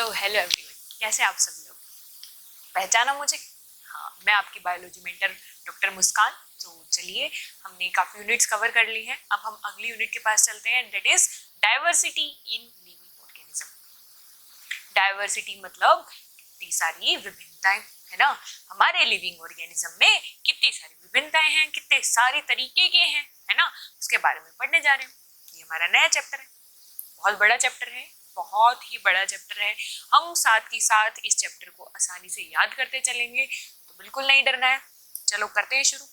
तो hello everyone, कैसे आप सब लोग? पहचाना मुझे? हाँ, मैं आपकी बायोलॉजी मेंटर डॉक्टर मुस्कान। तो चलिए, हमने काफ़ी यूनिट्स कवर कर ली हैं। अब हम अगली यूनिट के पास चलते हैं, that is diversity in living organism. Diversity मतलब कितनी सारी विभिन्नताएं, है ना। हमारे लिविंग ऑर्गेनिज्म में कितनी सारी विभिन्नताएं हैं, कितने सारे तरीके के हैं, है ना। उसके बारे में पढ़ने जा रहे हैं। ये हमारा नया चैप्टर है, बहुत बड़ा चैप्टर है, बहुत ही बड़ा चैप्टर है। हम साथ ही साथ इस चैप्टर को आसानी से याद करते चलेंगे, तो बिल्कुल नहीं डरना है। चलो करते हैं शुरू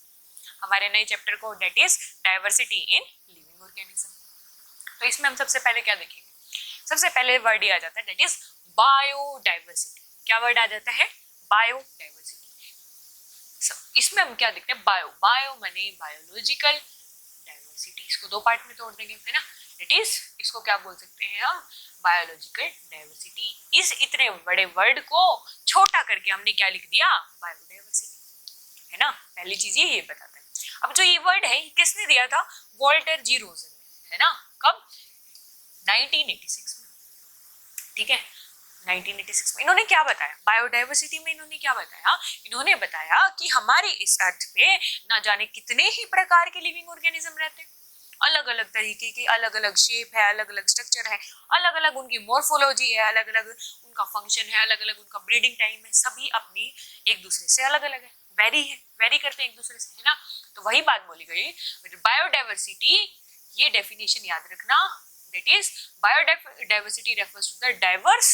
हमारे नए चैप्टर को, that is diversity in living organism. तो इसमें हम सबसे पहले क्या देखेंगे? सबसे पहले वर्ड ये आ जाता है, दैट इज बायोडाइवर्सिटी। क्या वर्ड आ जाता है? बायोडाइवर्सिटी। इसमें हम क्या देखते हैं? बायो माने बायोलॉजिकल, डाइवर्सिटी इसको दो पार्ट में तोड़ देंगे, है ना। इट इज, इसको क्या बोल सकते हैं हम? Biological diversity. इस इतने बड़े वर्ड को छोटा करके हमने क्या लिख दिया? बायोडाइवर्सिटी, है ना। पहली चीज ये बताता है। अब जो ये वर्ड है किसने दिया था? वॉल्टर जी रोजन ने, है ना। कब? 1986 में, ठीक है। 1986 में इन्होंने क्या बताया? बायोडाइवर्सिटी में इन्होंने क्या बताया? इन्होंने बताया कि हमारे इस अर्थ पे ना जाने कितने ही प्रकार के लिविंग ऑर्गेनिज्म रहते हैं, अलग अलग तरीके की, अलग अलग शेप है, अलग अलग स्ट्रक्चर है, अलग अलग उनकी मॉर्फोलॉजी है, अलग अलग उनका फंक्शन है, अलग अलग उनका ब्रीडिंग टाइम है, सभी अपनी एक दूसरे से अलग अलग है, वेरी करते हैं एक दूसरे से, है ना। तो वही बात बोली गई बायोडाइवर्सिटी। ये डेफिनेशन याद रखना, that is biodiversity refers to the diverse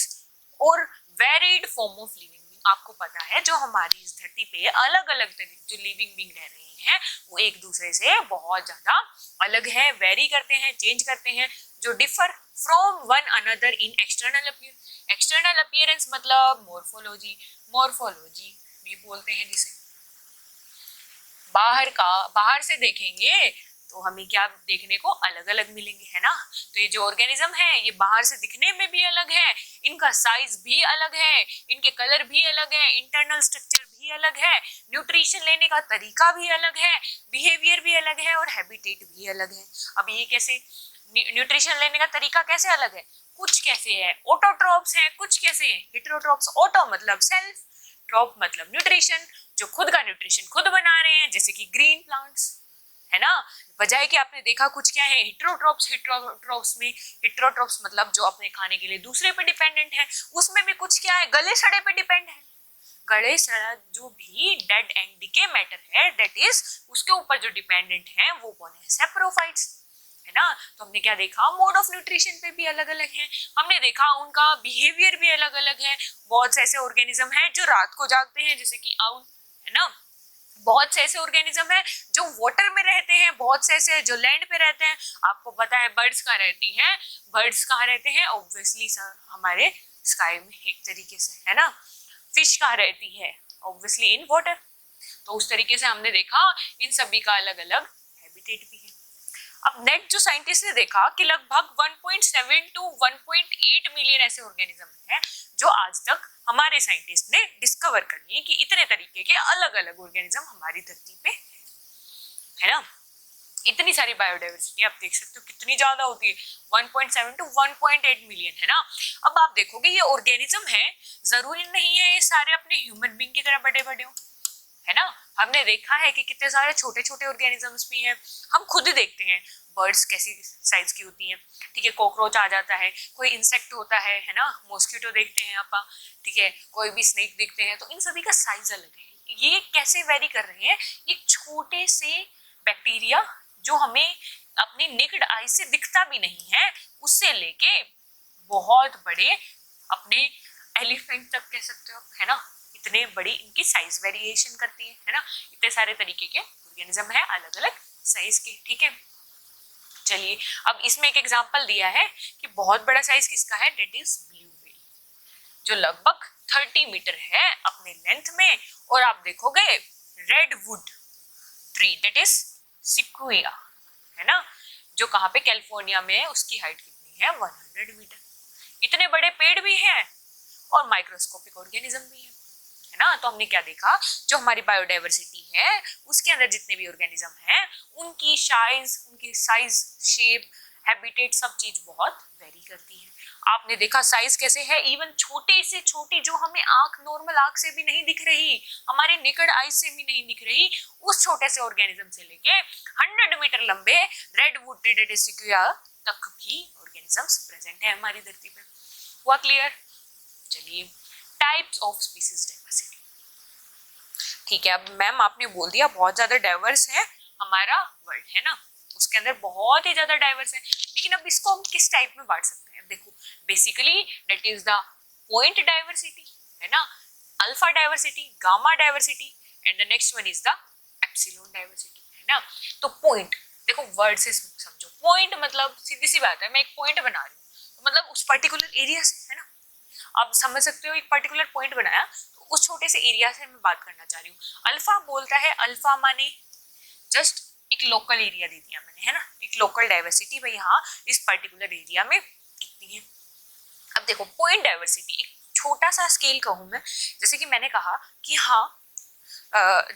और varied form of living being. आपको पता है जो हमारी इस धरती पे अलग अलग जो लिविंग बीइंग रह रहे हैं वो एक दूसरे से बहुत ज्यादा अलग है, वेरी करते हैं, चेंज करते हैं, जो differ from one another in external appearance. External appearance मतलब मॉर्फोलॉजी भी बोलते हैं जिसे। बाहर से देखेंगे तो हमें क्या देखने को अलग अलग मिलेंगे, है ना। तो ये जो ऑर्गेनिज्म है ये बाहर से दिखने में भी अलग है, इनका साइज भी अलग है, इनके कलर भी अलग है, इंटरनल स्ट्रक्चर भी अलग है, न्यूट्रिशन लेने का तरीका भी अलग है, बिहेवियर भी अलग है और हैबिटेट भी अलग है। अब ये कैसे? न्यूट्रिशन लेने का तरीका कैसे अलग है? कुछ कैसे है ऑटोट्रॉप्स है, कुछ कैसे है हेटेरोट्रॉप्स। ऑटो मतलब सेल्फ, ट्रॉप मतलब न्यूट्रिशन, जो खुद का न्यूट्रिशन खुद बना रहे हैं, जैसे कि ग्रीन प्लांट्स, है ना। बजाय कि आपने देखा कुछ क्या है हेटेरोट्रॉप्स में, हेटेरोट्रॉप्स मतलब जो अपने खाने के लिए दूसरे पे डिपेंडेंट है, उसमें भी कुछ क्या है? गले सड़े पे डिपेंड है। गले सड़ा जो भी डेड एंड डिके मैटर है, दैट इज उसके ऊपर जो डिपेंडेंट है वो कौन है? सैप्रोफाइट्स, है ना। तो हमने क्या देखा? मोड ऑफ न्यूट्रिशन पे भी अलग अलग है, हमने देखा उनका बिहेवियर भी अलग अलग है। बहुत से ऐसे ऑर्गेनिज्म है जो रात को जागते हैं, जैसे कि आउल, है ना। बहुत से ऐसे ऑर्गेनिज्म है जो वाटर में रहते हैं, बहुत से ऐसे जो लैंड पे रहते हैं। आपको पता है बर्ड्स कहाँ रहती हैं? बर्ड्स कहाँ रहते हैं? ऑब्वियसली हमारे स्काई में एक तरीके से, है ना। फिश कहाँ रहती है? Obviously in water. तो उस तरीके से हमने देखा इन सभी का अलग अलग हैबिटेट भी है। अब नेक्स्ट जो साइंटिस्ट ने देखा कि लगभग 1.7 टू 1.8 मिलियन ऐसे ऑर्गेनिज्म हैं जो आज तक हमारे साइंटिस्ट ने डिस्कवर कर लिए कि इतने तरीके के अलग अलग ऑर्गेनिज्म हमारी धरती पे, है ना। इतनी सारी बायोडाइवर्सिटी आप देख सकते हो कितनी ज्यादा होती है, 1.7 टू 1.8 मिलियन, है ना। अब आप देखोगे ये ऑर्गेनिज्म है, जरूरी नहीं है ये सारे अपने ह्यूमन बीइंग की तरह बड़े बड़े हो, है ना। हमने देखा है कि कितने सारे छोटे छोटे ऑर्गेनिजम्स भी हैं। हम खुद देखते हैं बर्ड्स कैसी साइज की होती हैं, ठीक है। कॉकरोच आ जाता है, कोई इंसेक्ट होता है ना। मॉस्किटो देखते हैं आप, ठीक है। कोई भी स्नेक देखते हैं, तो इन सभी का साइज अलग है। ये कैसे वेरी कर रहे हैं? ये छोटे से बैक्टीरिया जो हमें अपनी नेकेड आई से दिखता भी नहीं है, उससे लेके बहुत बड़े अपने एलिफेंट तक कह सकते हो, है ना। इतने बड़ी इनकी साइज वेरिएशन करती है ना। इतने सारे तरीके के ऑर्गेनिज्म है अलग अलग साइज के, ठीक है। चलिए, अब इसमें एक एग्जांपल दिया है कि बहुत बड़ा साइज किसका है, दैट इज ब्लू व्हेल, जो लगभग 30 मीटर है अपने लेंथ में। और आप देखोगे रेडवुड ट्री, दैट इज सिक्विया, है ना, जो कहाँ पे? कैलिफोर्निया में है। उसकी हाइट कितनी है? 100 मीटर। इतने बड़े पेड़ भी हैं और माइक्रोस्कोपिक ऑर्गेनिज्म भी है ना। तो हमने क्या देखा? जो हमारी बायोडाइवर्सिटी है उसके अंदर जितने भी ऑर्गेनिज्म हैं उनकी साइज, शेप, हैबिटेट सब चीज बहुत वेरी करती है। आपने देखा साइज कैसे है, इवन छोटे से छोटी जो हमें आंख, नॉर्मल आंख से भी नहीं दिख रही, हमारे नेकेड आई से भी नहीं दिख रही, उस छोटे से ऑर्गेनिज्म से लेके 100 मीटर लंबे रेडवुड सिक्विया तक भी ऑर्गेनिजम्स प्रेजेंट है हमारी धरती पे। हुआ क्लियर? चलिए, टाइप्स ऑफ स्पीसीज डाइवर्सिटी। ठीक है, अब मैम आपने बोल दिया बहुत ज्यादा डाइवर्स है हमारा वर्ल्ड, है ना, उसके अंदर बहुत ही ज्यादा डाइवर्स है, लेकिन अब इसको हम किस टाइप में बांट सकते हैं? देखो, basically that is the point diversity, है ना, alpha diversity, gamma diversity, and the next one is the epsilon diversity, है ना। तो पॉइंट, देखो वर्ड से समझो, पॉइंट मतलब सीधी सी बात है, मैं एक पॉइंट बना रही हूँ, तो मतलब उस पर्टिकुलर एरिया से, है ना, आप समझ सकते हो, एक पर्टिकुलर पॉइंट बनाया, तो उस छोटे से एरिया से मैं बात करना चाह रही हूँ। अल्फा बोलता है, अल्फा माने जस्ट एक लोकल एरिया दे दिया मैंने, है ना, एक लोकल डाइवर्सिटी भाई, हाँ इस पर्टिकुलर एरिया में कितनी है। अब देखो पॉइंट डाइवर्सिटी, एक छोटा सा स्केल कहूँ मैं, जैसे कि मैंने कहा कि हाँ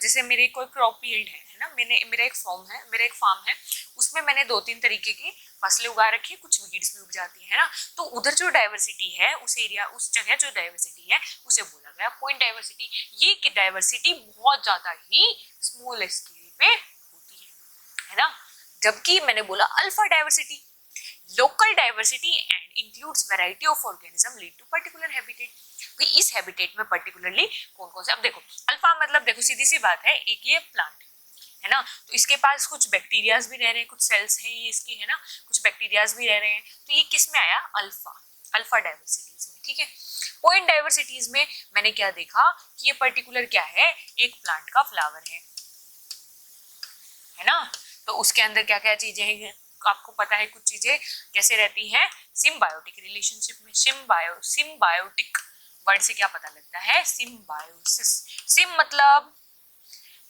जैसे मेरी कोई क्रॉप यील्ड है ना, मेरा एक फार्म है, उसमें मैंने 2-3 तरीके की फसलें उगा रखी है, कुछ वीड्स भी उग जाती है ना, तो उधर जो डाइवर्सिटी है, उस एरिया, उस जगह जो डाइवर्सिटी है, उसे बोला गया पॉइंट डाइवर्सिटी। ये डाइवर्सिटी बहुत ज्यादा ही स्मॉल स्केल पे होती है ना, जबकि मैंने बोला alpha diversity, local diversity and includes variety of organism lead to particular habitat. भाई इस हैबिटेट में पर्टिकुलरली कौन कौन से, अब देखो अल्फा मतलब देखो सीधी सी बात है, एक ये प्लांट है ना, तो इसके पास कुछ बैक्टीरियाज भी रह रहे हैं, कुछ सेल्स हैं ये इसकी, है ना, कुछ बैक्टीरियाज भी रह रहे हैं, तो ये किस में आया? अल्फा डाइवर्सिटीज में। ठीक है, पॉइंट डाइवर्सिटीज में मैंने क्या देखा कि ये पर्टिकुलर क्या है, एक प्लांट का फ्लावर है ना, तो उसके अंदर क्या क्या चीजें हैं आपको पता है, कुछ चीजें कैसे रहती हैं, सिम्बायोटिक रिलेशनशिप में। सिम्बायोटिक वर्ड से क्या पता लगता है? सिम्बायोसिस।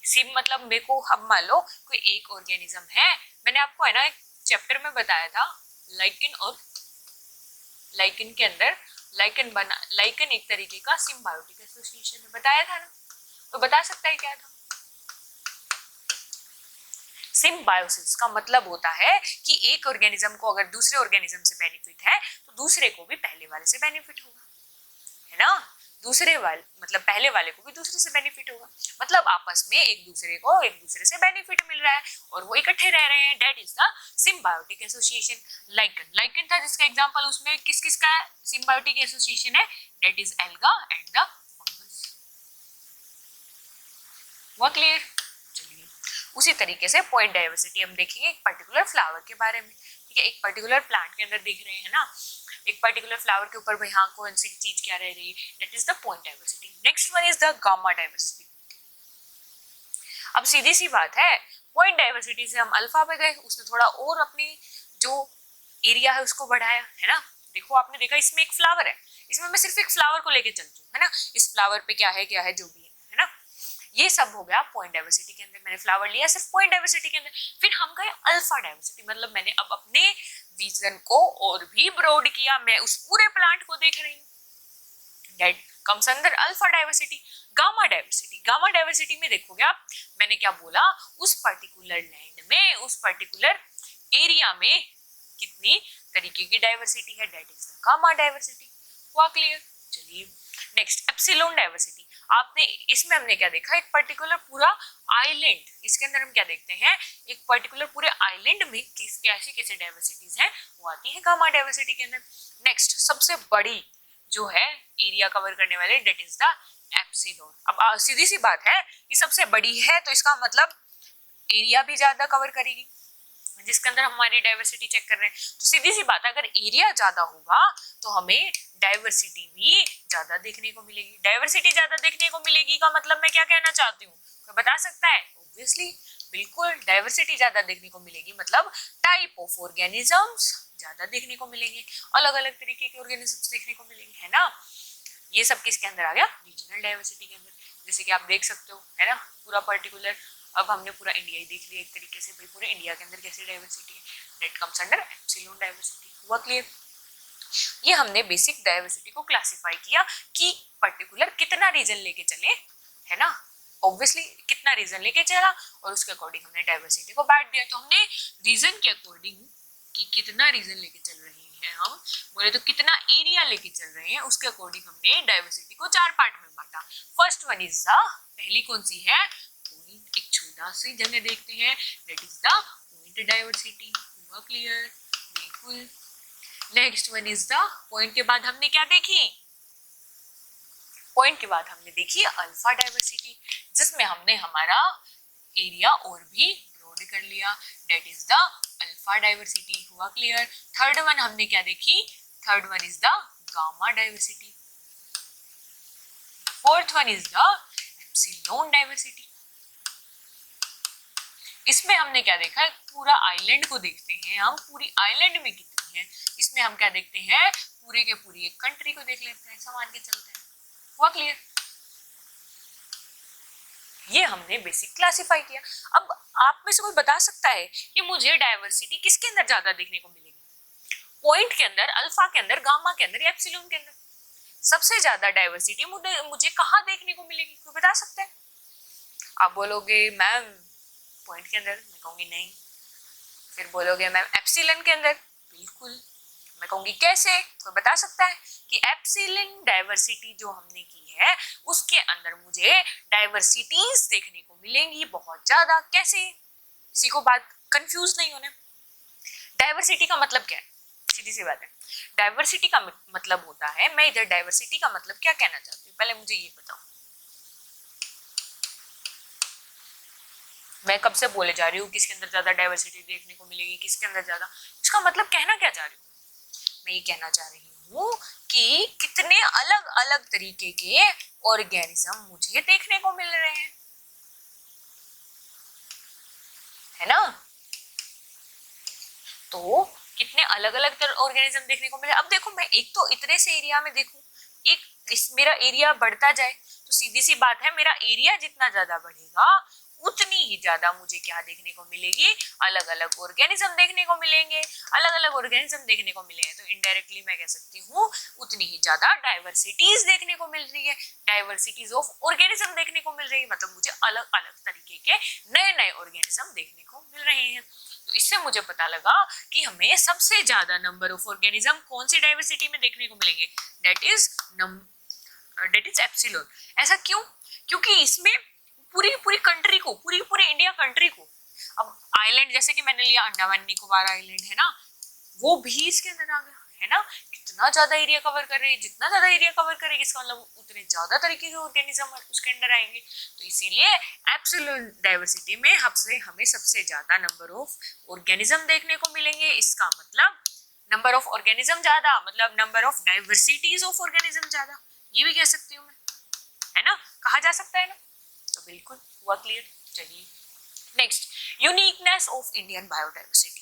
सिम मतलब मेरे को, अब मान लो कोई एक ऑर्गेनिज्म है, मैंने आपको है ना एक चैप्टर में बताया था लाइकन, और लाइकन के अंदर लाइकन एक तरीके का सिम्बायोटिक एसोसिएशन है, बताया था ना, तो बता सकता है क्या था? सिम्बायोसिस का मतलब होता है कि एक ऑर्गेनिज्म को अगर दूसरे ऑर्गेनिज्म से बेनिफिट है, तो दूसरे को भी पहले वाले से बेनिफिट होगा, है ना, दूसरे वाले मतलब पहले वाले को भी दूसरे से बेनिफिट होगा, मतलब आपस में एक दूसरे से बेनिफिट मिल रहा है और वो इकट्ठे रह रहे हैं, that is the symbiotic association. Lichen था जिसका एग्जांपल, उसमें किस किस का सिम्बायोटिक एसोसिएशन है? That is alga and the fungus. हुआ क्लियर? चलिए, उसी तरीके से पॉइंट डाइवर्सिटी हम देखेंगे एक पर्टिकुलर फ्लावर के बारे में। ठीक है, एक पर्टिकुलर प्लांट के अंदर देख रहे हैं ना, एक पर्टिकुलर फ्लावर के ऊपर भाई हाँ कौन सी चीज क्या रह रही है, that is the point diversity. Next one is the gamma diversity. अब सीधी सी बात है, पॉइंट डाइवर्सिटी से हम अल्फा पे गए, उसने थोड़ा और अपनी जो एरिया है उसको बढ़ाया, है ना। देखो आपने देखा इसमें एक फ्लावर है, इसमें मैं सिर्फ एक फ्लावर को लेके चलती हूँ, है ना, इस फ्लावर पे क्या है जो भी है ना, ये सब हो गया पॉइंट डाइवर्सिटी के अंदर, मैंने फ्लावर लिया सिर्फ पॉइंट डाइवर्सिटी के अंदर। फिर हम गए अल्फा डाइवर्सिटी, मतलब मैंने अब अपने विजन को और भी ब्रॉड किया, मैं उस पूरे प्लांट को देख रही हूँ, that comes under alpha diversity. Gamma diversity में देखोगे आप, मैंने क्या बोला, उस पर्टिकुलर लैंड में, उस पर्टिकुलर एरिया में कितनी तरीके की डाइवर्सिटी है, दैट इज गामा डाइवर्सिटी। हुआ क्लियर? चलिए, नेक्स्ट एप्सिलॉन डाइवर्सिटी। आपने इसमें हमने क्या देखा, एक पर्टिकुलर पूरा आइलैंड, इसके अंदर हम क्या देखते हैं, एक पर्टिकुलर पूरे आइलैंड में कैसे डाइवर्सिटीज हैं, वो आती है गामा डाइवर्सिटी के अंदर। नेक्स्ट सबसे बड़ी जो है एरिया कवर करने वाले, दैट इज द एप्सिलॉन। अब सीधी सी बात है, ये सबसे बड़ी है तो इसका मतलब एरिया भी ज्यादा कवर करेगी, जिसके अंदर हमारी डाइवर्सिटी चेक कर रहे हैं, तो सीधी सी बात है अगर एरिया ज्यादा होगा तो हमें डाइवर्सिटी भी ज्यादा देखने को मिलेगी। डाइवर्सिटी ज्यादा देखने को मिलेगी का मतलब मैं क्या कहना चाहती हूँ, कोई बता सकता है? ऑब्वियसली बिल्कुल, डाइवर्सिटी ज्यादा देखने को मिलेगी मतलब टाइप ऑफ ऑर्गेनिजम्स ज्यादा देखने को मिलेंगे, अलग अलग तरीके के ऑर्गेनिजम्स देखने को मिलेंगे, है ना। ये सब किसके अंदर आ गया? रीजनल डाइवर्सिटी के अंदर। जैसे कि आप देख सकते हो, है ना, पूरा पर्टिकुलर, अब हमने पूरा इंडिया ही देख लिया एक तरीके से, भाई पूरे इंडिया के अंदर कैसी डाइवर्सिटी है, that comes under epsilon diversity. हुआ क्लियर? ये हमने बेसिक डाइवर्सिटी को क्लासिफाई किया कि पर्टिकुलर कितना रीजन लेके चले, है ना, ऑब्वियसली कितना रीजन लेके चला और उसके अकॉर्डिंग हमने डाइवर्सिटी को बांट दिया। तो हमने रीजन के अकॉर्डिंग कि कितना रीजन लेके चल रहे हैं हम, बोले तो कितना एरिया लेके चल रहे हैं, उसके अकॉर्डिंग हमने डाइवर्सिटी को 4 पार्ट में बांटा। फर्स्ट वन इज द, पहली कौन सी है, पॉइंट, एक छोटा सी जगह देखते हैं, that is the point diversity. हुआ क्लियर? बिल्कुल। Next one is the, point के बाद हमने क्या देखी, पॉइंट के बाद हमने देखी अल्फा डाइवर्सिटी, जिसमें हमने हमारा एरिया और भी ब्रॉड कर लिया, that is the alpha diversity. हुआ क्लियर? थर्ड वन हमने क्या देखी, third one is the gamma diversity. Fourth one is the epsilon diversity. इसमें हमने क्या देखा, पूरा आइलैंड को देखते हैं हम, पूरी आइलैंड में कितनी है, इसमें हम क्या देखते हैं, पूरे के पूरी एक कंट्री को देख लेते हैं, मान के चलते हैं। हुआ क्लियर? ये हमने बेसिक क्लासिफाई किया। अब आप में से कोई बता सकता है कि मुझे डाइवर्सिटी किसके अंदर ज्यादा देखने को मिलेगी, पॉइंट के अंदर, अल्फा के अंदर, गामा के अंदर या एप्सिलॉन के अंदर? सबसे ज्यादा डाइवर्सिटी मुझे कहाँ देखने को मिलेगी, कोई बता सकता है? आप बोलोगे मैम पॉइंट के अंदर, मैं कहूंगी नहीं। फिर बोलोगे मैम एप्सिलॉन के अंदर, बिल्कुल। मैं कहूंगी कैसे, कोई बता सकता है कि एप्सिलॉन डाइवर्सिटी जो हमने की है उसके अंदर मुझे डाइवर्सिटीज देखने को मिलेंगी बहुत ज्यादा। कैसे? किसी को बात कंफ्यूज नहीं होना। डाइवर्सिटी का मतलब क्या है, सीधी सी बात है। डाइवर्सिटी का मतलब होता है, मैं इधर डाइवर्सिटी का मतलब क्या कहना चाहती हूँ, पहले मुझे ये बताओ। मैं कब से बोले जा रही हूँ किसके अंदर ज्यादा डाइवर्सिटी देखने को मिलेगी, किसके अंदर ज्यादा, इसका मतलब कहना क्या चाह रही हूँ, मैं ये कहना चाह रही हूँ कि कितने अलग अलग तरीके के ऑर्गेनिज्म मुझे देखने को मिल रहे हैं, है ना? तो कितने अलग अलग ऑर्गेनिज्म देखने को मिले। अब देखो, मैं एक तो इतने से एरिया में देखूं, मेरा एरिया बढ़ता जाए, तो सीधी सी बात है, मेरा एरिया जितना ज्यादा बढ़ेगा उतनी ही ज्यादा मुझे क्या देखने को मिलेगी, अलग अलग ऑर्गेनिज्म देखने को मिलेंगे। अलग अलग ऑर्गेनिज्म देखने को मिले हैं तो इनडायरेक्टली मैं कह सकती हूँ उतनी ही ज्यादा डाइवर्सिटीज देखने को मिल रही है, डाइवर्सिटीज ऑफ ऑर्गेनिज्म देखने को मिल रही है, मतलब मुझे अलग अलग तरीके के नए नए ऑर्गेनिज्म देखने को मिल रहे हैं। तो इससे मुझे पता लगा कि हमें सबसे ज्यादा नंबर ऑफ ऑर्गेनिज्म कौन सी डाइवर्सिटी में देखने को मिलेंगे, दैट इज एप्सिलॉन। ऐसा क्यों? क्योंकि इसमें पूरी कंट्री को, पूरे इंडिया कंट्री को, अब आइलैंड जैसे कि मैंने लिया अंडमान निकोबार आइलैंड है ना, वो भी इसके अंदर आ गया, है ना? कितना ज्यादा एरिया कवर कर रही है, जितना ज्यादा एरिया कवर करेगी इसका मतलब उतने ज्यादा तरीके के ऑर्गेनिज्म उसके अंदर आएंगे। तो इसीलिए एब्सोल्यूट डाइवर्सिटी में हमें सबसे ज्यादा नंबर ऑफ ऑर्गेनिज्म देखने को मिलेंगे। इसका मतलब नंबर ऑफ ऑर्गेनिज्म ज्यादा, मतलब number of diversities of organism ज्यादा, ये भी कह सकती हूँ मैं, है ना? कहा जा सकता है ना? तो बिल्कुल हुआ क्लियर। चलिए next, uniqueness of Indian biodiversity.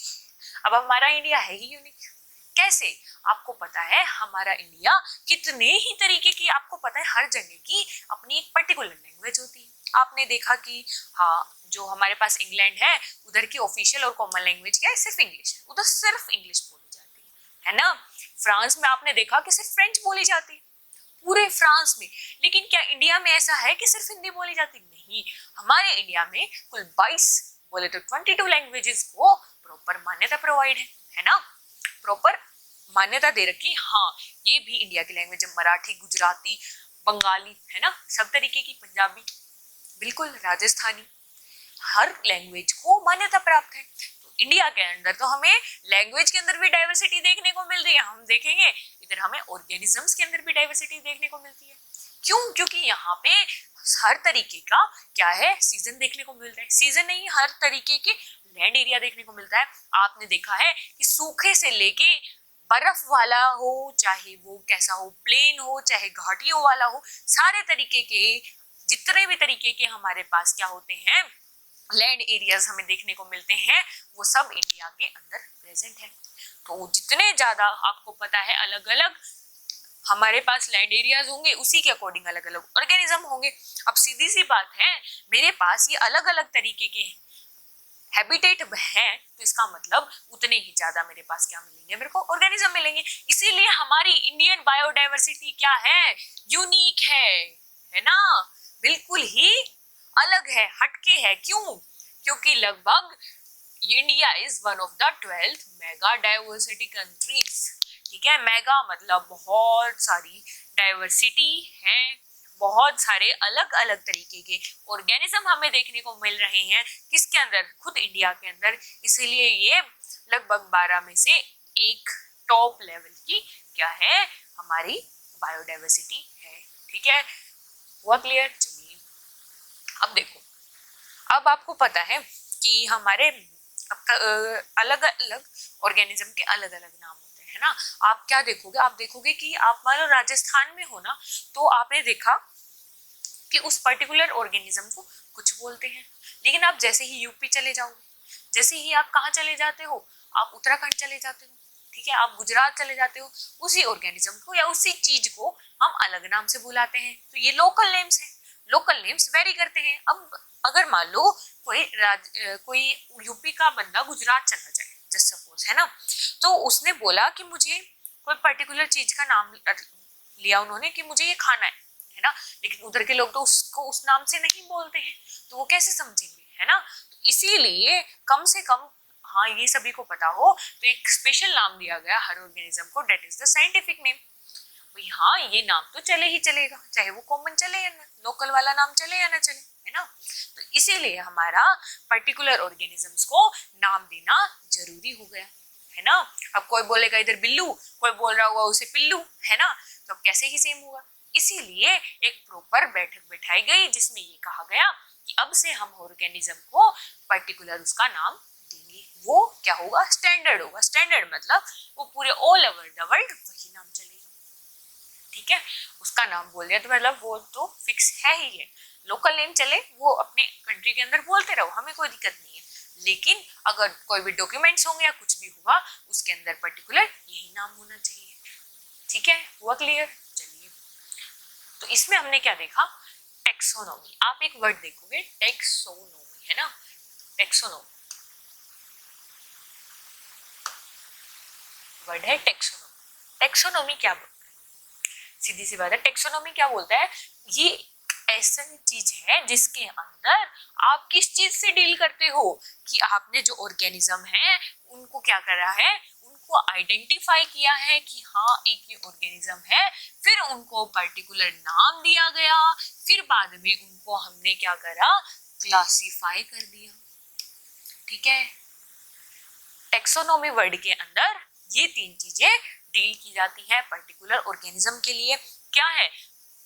अब हमारा इंडिया है ही यूनिक। कैसे? आपको पता है हमारा इंडिया कितने ही तरीके की, आपको पता है हर जगह की अपनी एक पर्टिकुलर लैंग्वेज होती है। आपने देखा कि हाँ, जो हमारे पास इंग्लैंड है उधर की ऑफिशियल और कॉमन लैंग्वेज क्या है, सिर्फ इंग्लिश है, उधर सिर्फ इंग्लिश बोली जाती है ना? फ्रांस में आपने देखा कि सिर्फ फ्रेंच बोली जाती है पूरे फ्रांस में। लेकिन क्या इंडिया में ऐसा है कि सिर्फ हिंदी बोली जाती? नहीं, हमारे इंडिया में कुल 22 बोले तो 22 लैंग्वेजेस को प्रॉपर मान्यता प्रोवाइड है ना? प्रॉपर मान्यता दे रखी। हाँ, ये भी इंडिया की लैंग्वेज है, मराठी, गुजराती, बंगाली, है ना, सब तरीके की, पंजाबी, बिल्कुल, राजस्थानी, हर लैंग्वेज को मान्यता प्राप्त है। तो इंडिया के अंदर तो हमें लैंग्वेज के अंदर भी डाइवर्सिटी देखने को मिल रही है, हम देखेंगे इधर हमें ऑर्गेनिजम्स के अंदर भी डाइवर्सिटी देखने को मिलती है। क्यों? क्योंकि यहाँ पे हर तरीके का क्या है, सीजन देखने को मिल रहा है। सीजन नहीं, हर तरीके के लैंड एरिया देखने को मिलता है। आपने देखा है कि सूखे से लेके बर्फ वाला हो, चाहे वो कैसा हो, प्लेन हो, चाहे घाटियों वाला हो, सारे तरीके के जितने भी तरीके के हमारे पास क्या होते हैं, लैंड एरियाज हमें देखने को मिलते हैं, वो सब इंडिया के अंदर प्रेजेंट है। तो जितने ज्यादा आपको पता है अलग अलग हमारे पास लैंड एरियाज होंगे, उसी के अकॉर्डिंग अलग अलग ऑर्गेनिज्म होंगे। अब सीधी सी बात है, मेरे पास ये अलग अलग तरीके के हैबिटेट है, तो इसका मतलब उतने ही ज्यादा मेरे पास क्या मिलेंगे, मेरे को ऑर्गेनिज्म मिलेंगे। इसीलिए हमारी इंडियन बायोडाइवर्सिटी क्या है, यूनिक है ना? बिल्कुल ही अलग है, हटके है। क्यों? क्योंकि लगभग India is one of the 12 mega diversity countries, ठीक है, मेगा मतलब बहुत सारी डाइवर्सिटी है, बहुत सारे अलग अलग तरीके के ऑर्गेनिज्म हमें देखने को मिल रहे हैं किसके अंदर, खुद इंडिया के अंदर। इसीलिए ये लगभग 12 में से एक टॉप लेवल की क्या है, हमारी बायोडाइवर्सिटी है। ठीक है, हुआ क्लियर? चलिए अब देखो, अब आपको पता है कि हमारे अलग अलग ऑर्गेनिज्म के अलग अलग नाम होते हैं ना। आप क्या देखोगे, आप देखोगे कि आप मान लो राजस्थान में हो ना, तो आपने देखा कि उस पर्टिकुलर ऑर्गेनिज्म को कुछ बोलते हैं, लेकिन आप जैसे ही यूपी चले जाओगे, जैसे ही आप कहाँ चले जाते हो, आप उत्तराखंड चले जाते हो, ठीक है, आप गुजरात चले जाते हो, उसी ऑर्गेनिज्म को या उसी चीज को हम अलग नाम से बुलाते हैं। तो ये लोकल नेम्स हैं, लोकल नेम्स वेरी करते हैं। अब अगर मान लो कोई यूपी का बंदा गुजरात चला जाए, जस्ट सपोज, है ना, तो उसने बोला कि मुझे कोई पर्टिकुलर चीज का नाम लिया उन्होंने कि मुझे ये खाना है ना, लेकिन उधर के लोग तो उसको उस नाम से नहीं बोलते हैं, तो वो कैसे समझेंगे, है ना। तो इसीलिए कम से कम, हाँ, ये सभी को पता हो, तो एक स्पेशल नाम दिया गया हर ऑर्गेनिज्म को, that is the scientific name. भाई हाँ, ये नाम तो चले ही चलेगा, चाहे वो कॉमन चले या ना, लोकल वाला नाम चले या ना चले, है ना। तो इसीलिए हमारा पर्टिकुलर ऑर्गेनिजम्स को नाम देना जरूरी हो गया, है ना। अब कोई बोलेगा इधर बिल्लू, कोई बोल रहा होगा उसे पिल्लू, है ना, तो कैसे ही सेम होगा। इसीलिए एक प्रॉपर बैठक बैठाई गई जिसमें ये कहा गया कि अब से हम ऑर्गेनिज्म को पर्टिकुलर उसका नाम देंगे। वो क्या होगा, स्टैंडर्ड होगा। स्टैंडर्ड मतलब वो पूरे ऑल ओवर द वर्ल्ड वही नाम चलेगा। ठीक है, उसका नाम बोल दिया तो मतलब वो तो फिक्स है ही है। लोकल नेम चले, वो अपने कंट्री के अंदर बोलते रहो, हमें कोई दिक्कत नहीं है, लेकिन अगर कोई भी डॉक्यूमेंट्स होंगे या कुछ भी होगा, उसके अंदर पर्टिकुलर यही नाम होना चाहिए। ठीक है, हुआ क्लियर? चलिए, तो इसमें हमने क्या देखा, टेक्सोनोमी। आप एक वर्ड देखोगे, टेक्सोनोमी, है ना, टेक्सोनोमी वर्ड है, टेक्सोनोमी। टेक्सोनोमी क्या बोलता है, सीधी सी बात है, टेक्सोनोमी क्या बोलता है, ये ऐसा चीज है जिसके अंदर आप किस चीज से डील करते हो, कि आपने जो ऑर्गेनिज्म है उनको क्या करा है, उनको आइडेंटिफाई किया है कि हाँ एक ये ऑर्गेनिज्म है, फिर उनको पर्टिकुलर नाम दिया गया, फिर बाद में उनको हमने क्या करा, क्लासिफाई कर दिया। ठीक है, टेक्सोनोमी वर्ड के अंदर ये तीन चीजें डील की जाती है पर्टिकुलर ऑर्गेनिज्म के लिए। क्या है,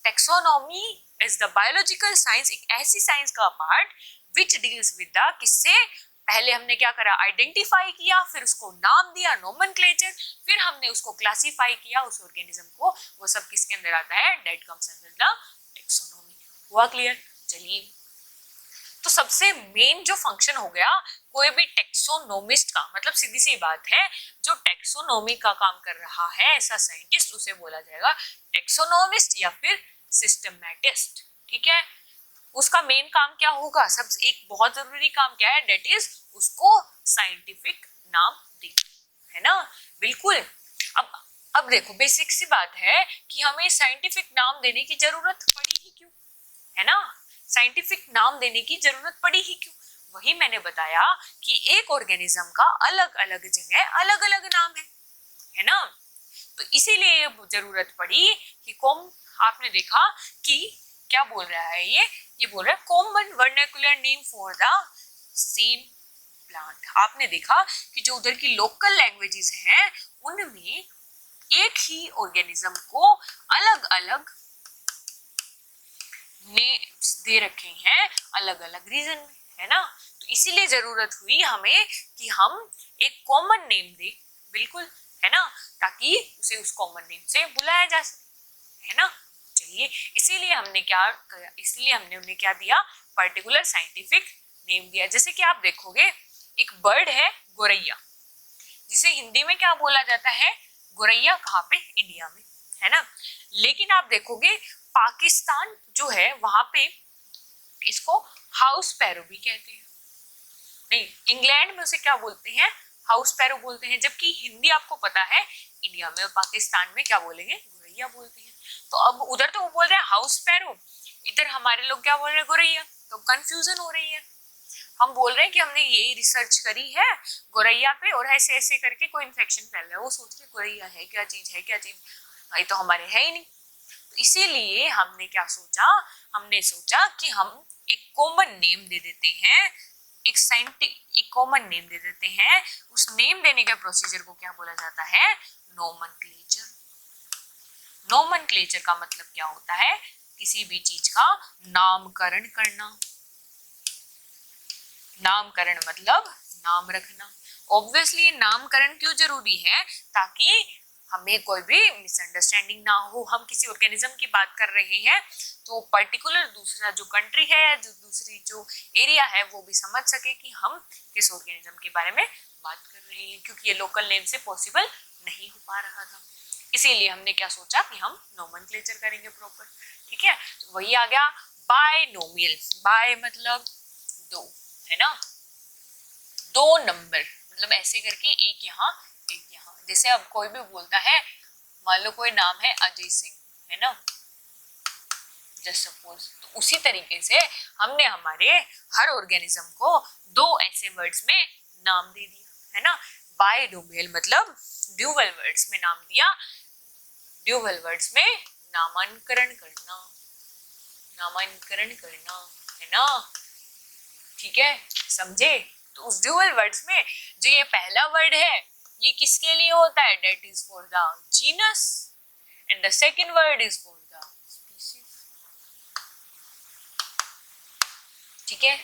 taxonomy is the biological science, एक ऐसी साइंस का part which deals with the, किससे, पहले हमने क्या करा, आइडेंटिफाई किया, फिर उसको नाम दिया, नोमेनक्लेचर, फिर हमने उसको क्लासिफाई किया उस ऑर्गेनिज्म को, वो सब किसके अंदर आता है, that comes under the taxonomy. हुआ क्लियर? चलिए, तो सबसे मेन जो फंक्शन हो गया कोई भी टेक्सोनोमिस्ट का, मतलब सीधी सी बात है, जो टेक्सोनोमी का काम कर रहा है ऐसा साइंटिस्ट, उसे बोला जाएगा टेक्सोनोमिस्ट या फिर सिस्टमैटिस्ट। ठीक है, उसका मेन काम क्या होगा, सब एक बहुत जरूरी काम क्या है, डेट इज उसको साइंटिफिक नाम देना, है ना। बिल्कुल। अब देखो, बेसिक सी बात है कि हमें साइंटिफिक नाम देने की जरूरत पड़ी ही क्यों, है ना, साइंटिफिक नाम देने की जरूरत पड़ी ही क्यों, वही मैंने बताया कि एक ऑर्गेनिज्म का अलग अलग जगह अलग अलग नाम है ना। तो इसीलिए जरूरत पड़ी कि आपने देखा कि क्या बोल रहा है ये बोल रहा है common vernacular name for the same plant. आपने देखा कि जो उधर की लोकल लैंग्वेजेस हैं उनमें एक ही ऑर्गेनिज्म को अलग अलग नेम्स दे रखे हैं अलग अलग रीजन में, है ना। तो इसीलिए जरूरत हुई हमें कि हम एक कॉमन नेम दे, बिल्कुल, है ना, ताकि उसे उस कॉमन नेम से बुलाया जा सके, है ना। चलिए, इसीलिए हमने उन्हें क्या दिया, पर्टिकुलर साइंटिफिक नेम दिया। जैसे कि आप देखोगे एक बर्ड है गोरैया, जिसे हिंदी में क्या बोला जाता है, गोरैया, कहाँ पे, इंडिया में, है ना। लेकिन आप देखोगे पाकिस्तान जो है वहां पे इसको हाउस पैरो भी कहते हैं, नहीं, इंग्लैंड में उसे क्या बोलते हैं, हाउस पैरो बोलते हैं, जबकि हिंदी आपको पता है इंडिया में और पाकिस्तान में क्या बोलेंगे, गोरैया बोलते हैं। तो अब उधर तो वो बोल रहे हैं हाउस पैरो, इधर हमारे लोग क्या बोल रहे हैं, गोरैया, तो कंफ्यूजन हो रही है। हम बोल रहे हैं कि हमने ये रिसर्च करी है गोरैया पे और ऐसे ऐसे करके कोई इन्फेक्शन फैल रहा है, वो सोच रहे गोरैया है क्या चीज, है क्या चीज, ये तो हमारे है ही नहीं। तो इसीलिए हमने क्या सोचा, हमने सोचा कि हम एक कॉमन नेम दे देते हैं, एक कॉमन नेम दे देते हैं। उस नेम देने के प्रोसीजर को क्या बोला जाता है, नोमेनक्लेचर। नोमेनक्लेचर का मतलब क्या होता है, किसी भी चीज का नामकरण करना। नामकरण मतलब नाम रखना। ऑब्वियसली नामकरण क्यों जरूरी है, ताकि हमें कोई भी मिसअंडरस्टैंडिंग ना हो। हम किसी ऑर्गेनिज्म की बात कर रहे हैं तो पर्टिकुलर दूसरा जो कंट्री है, जो दूसरी जो एरिया है, वो भी समझ सके कि हम किस ऑर्गेनिज्म के बारे में बात कर रहे हैं, क्योंकि ये लोकल नेम से पॉसिबल नहीं हो पा रहा था। इसीलिए हमने क्या सोचा कि हम नोमेनक्लेचर करेंगे प्रॉपर। ठीक है, तो वही आ गया बायनोमियल। बाय मतलब दो, है ना, दो नंबर, मतलब ऐसे करके एक यहाँ एक यहाँ। जैसे अब कोई भी बोलता है, मान लो कोई नाम है अजय सिंह, है ना, जस्ट सपोज, तो उसी तरीके से हमने हमारे हर ऑर्गेनिज्म को दो ऐसे वर्ड्स में नाम दे दिया, है ना। बायनोमियल मतलब ड्यूअल वर्ड्स में नाम दिया, ड्यूअल वर्ड्स में नामांकरण करना, नामांकरण करना, है ना। ठीक है, समझे। तो उस ड्यूअल वर्ड्स में जो ये पहला वर्ड है, ये किसके लिए होता है, that is for the genus, and the second word is for the species. ठीक है,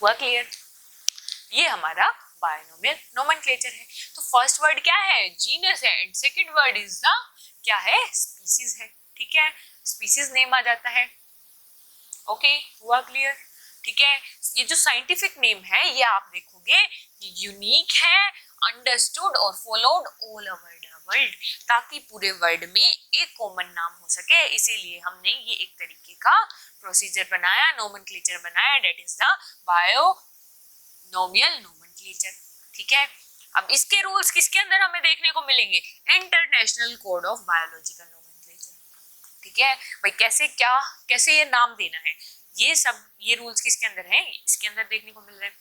हुआ क्लियर। ये हमारा बायनोमियल नोमेनक्लेचर है। तो फर्स्ट वर्ड क्या है, जीनस है, and second word is the क्या है, स्पीशीज है। ठीक है, स्पीशीज नेम आ जाता है। ओके, हुआ क्लियर। ठीक है, ये जो साइंटिफिक नेम है, ये आप देखोगे यूनिक है, अंडरस्टूड और followed all over the world, ताकि पूरे वर्ल्ड में एक कॉमन नाम हो सके। इसीलिए हमने ये एक तरीके का प्रोसीजर बनाया, नोमेनक्लेचर बनाया, that is the binomial nomenclature. ठीक है, अब इसके रूल्स किसके अंदर हमें देखने को मिलेंगे, international code of biological nomenclature. ठीक है भाई, कैसे क्या, कैसे ये नाम देना है, ये सब ये रूल्स किसके अंदर है, इसके अंदर देखने को मिल रहे हैं।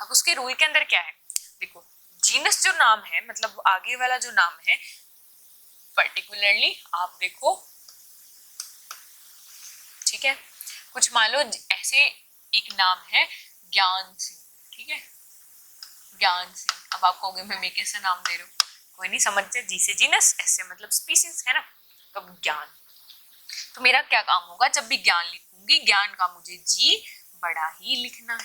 अब उसके रूल के अंदर क्या है, देखो, जीनस जो नाम है, मतलब आगे वाला जो नाम है, पर्टिकुलरली आप देखो, ठीक है, कुछ मान लो ऐसे एक नाम है ज्ञान सिंह। ठीक है, ज्ञान सिंह। अब आप कहोगे मैं कैसे नाम दे रही हूँ, कोई नहीं, समझ जाए, जी से जीनस, ऐसे मतलब स्पीसीज, है ना। तो ज्ञान, तो मेरा क्या काम होगा, जब भी ज्ञान लिखूंगी, ज्ञान का मुझे जी बड़ा ही लिखना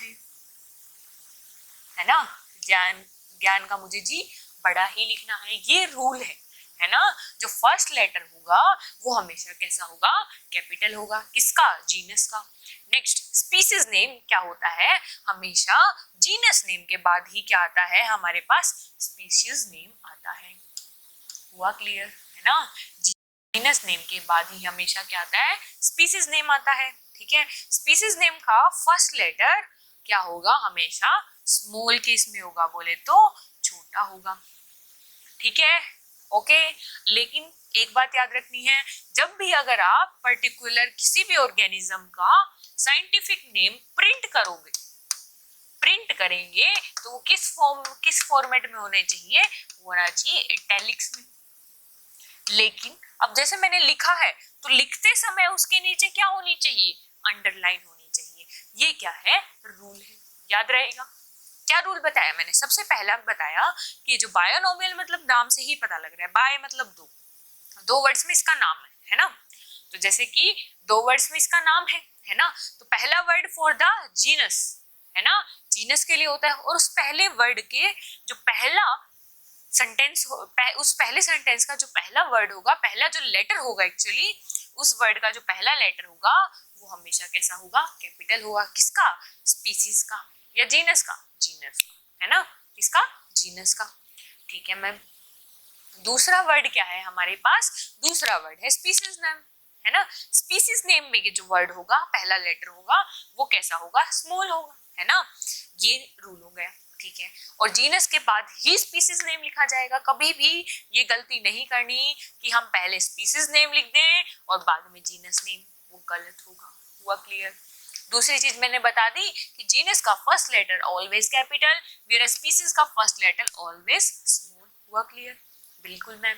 है ना। ज्ञान, ज्ञान का मुझे जी बड़ा ही लिखना है, ये रूल है ना। जो फर्स्ट लेटर होगा वो हमेशा कैसा होगा, कैपिटल होगा, किसका, जीनस का। नेक्स्ट, स्पीसीज नेम क्या होता है, हमेशा जीनस नेम के बाद ही क्या आता है, हमारे पास स्पीशीज नेम आता है। हुआ क्लियर, है ना। जीनस नेम के बाद ही हमेशा क्या आता है, स्पीसीज नेम आता है। ठीक है, स्पीसीज नेम का फर्स्ट लेटर क्या होगा, हमेशा स्मॉल केस में होगा, बोले तो छोटा होगा। ठीक है, ओके। लेकिन एक बात याद रखनी है, जब भी अगर आप पर्टिकुलर किसी भी ऑर्गेनिज्म का साइंटिफिक नेम प्रिंट करोगे, प्रिंट करेंगे, तो वो किस फॉर्मेट में होने चाहिए, होना चाहिए इटैलिक्स में। लेकिन अब जैसे मैंने लिखा है, तो लिखते समय उसके नीचे क्या होनी चाहिए, अंडरलाइन होनी चाहिए। ये क्या है, रूल है, याद रहेगा। क्या रूल बताया मैंने, सबसे पहला बताया कि जो बायोनोमियल मतलब नाम से ही पता लग रहा है, बाय मतलब दो, दो वर्ड्स में इसका नाम है ना। तो जैसे कि दो वर्ड्स में इसका नाम है ना, तो पहला वर्ड फॉर द जीनस, है ना, जीनस के लिए होता है, और उस पहले वर्ड के जो पहला सेंटेंस उस पहले सेंटेंस का जो पहला वर्ड होगा, पहला जो लेटर होगा, एक्चुअली उस वर्ड का जो पहला लेटर होगा वो हमेशा कैसा होगा, कैपिटल होगा। किसका, स्पीसीज का या जीनस का, जीनस का, है ना, किसका, जीनस का। ठीक है मैम, दूसरा वर्ड क्या है हमारे पास, दूसरा वर्ड है स्पीसीज नेम, है ना। स्पीसीज नेम में जो वर्ड होगा, पहला लेटर होगा, वो कैसा होगा, स्मॉल होगा, है ना। ये रूल हो गया। ठीक है, और जीनस के बाद ही स्पीसीज नेम लिखा जाएगा। कभी भी ये गलती नहीं करनी कि हम पहले स्पीसीज नेम लिख दें और बाद में जीनस नेम, वो गलत होगा। हुआ क्लियर। दूसरी चीज मैंने बता दी कि जीनस का first letter always capital, where species का फर्स्ट लेटर ऑलवेज स्मॉल। हुआ क्लियर? बिल्कुल मैम।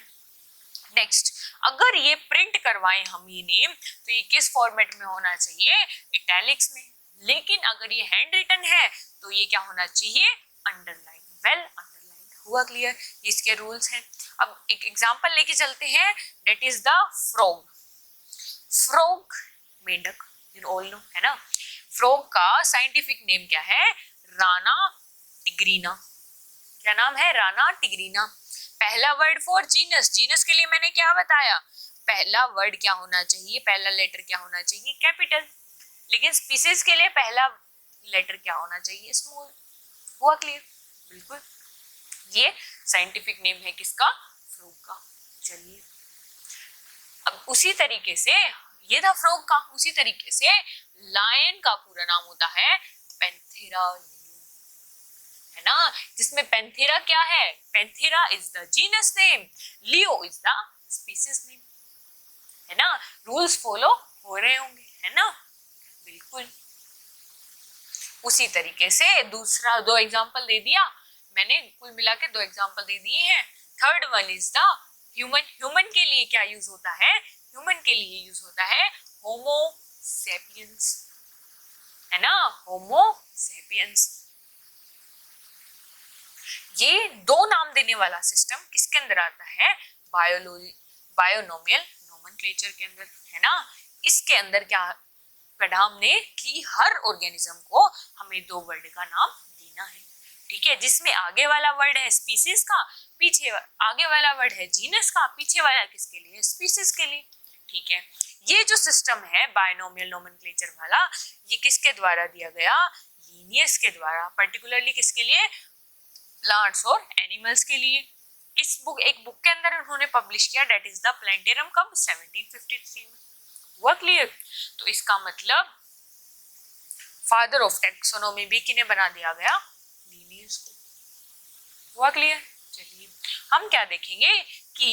नेक्स्ट, अगर ये प्रिंट करवाएं हम ये नेम तो ये किस फॉर्मेट में होना चाहिए? इटैलिक्स में। लेकिन अगर ये हैंड रिटन है तो ये क्या होना चाहिए? Underline, well underline. हुआ क्लियर? इसके रूल्स हैं। अब एक एग्जांपल लेके चलते हैं, that is the frog. Frog मेंढक, यू ऑल नो, है ना। फ्रॉग का साइंटिफिक नेम क्या है? राना टिग्रीना। क्या नाम है? राना टिग्रीना। पहला वर्ड फॉर जीनस, जीनस के लिए मैंने क्या बताया? पहला वर्ड क्या होना चाहिए? पहला लेटर क्या होना चाहिए? कैपिटल। लेकिन स्पीसीज के लिए पहला लेटर क्या होना चाहिए? स्मॉल। हुआ क्लियर? बिल्कुल। ये साइंटिफिक नेम है किसका? फ्रॉग का। चलिए, अब उसी तरीके से ये था फ्रॉग का, उसी तरीके से लायन का पूरा नाम होता है पैंथेरा लियो, है ना, जिसमें पैंथेरा क्या है? Panthera is the genus name, Leo is the species name, है ना। रूल्स फॉलो हो रहे होंगे, है ना। बिल्कुल। उसी तरीके से दूसरा दो एग्जांपल दे दिया मैंने, कुल मिला के दो एग्जांपल दे दिए हैं। Third one is the human. Human के लिए क्या यूज होता है? ह्यूमन के लिए यूज होता है होमो सेपियंस, है ना, होमो सेपियंस। ये दो नाम देने वाला सिस्टम किसके अंदर आता है? बायोलॉजी, बायोनोमियल नोमेनक्लेचर के अंदर, है ना। इसके अंदर क्या पढ़ा हमने कि हर ऑर्गेनिज्म को हमें दो वर्ड का नाम देना है, ठीक है, जिसमें आगे वाला वर्ड है स्पीसीज का, पीछे आगे वाला वर्ड है जीनस का, पीछे वाला किसके लिए? स्पीसीज के लिए, ठीक है। ये जो सिस्टम है बायनोमियल नोमेनक्लेचर वाला, ये किसके द्वारा दिया गया? लीनियस के द्वारा। पर्टिकुलरली किसके लिए? प्लांट्स और एनिमल्स के लिए। इस बुक, एक बुक के अंदर उन्होंने पब्लिश किया, डेट इज द प्लेंटेरम, कब? 1753 में। हुआ क्लियर? तो इसका मतलब फादर ऑफ टेक्सोनोमी भी किन्हें बना दिया गया? लीनियस को। हुआ क्लियर? चलिए, हम क्या देखेंगे कि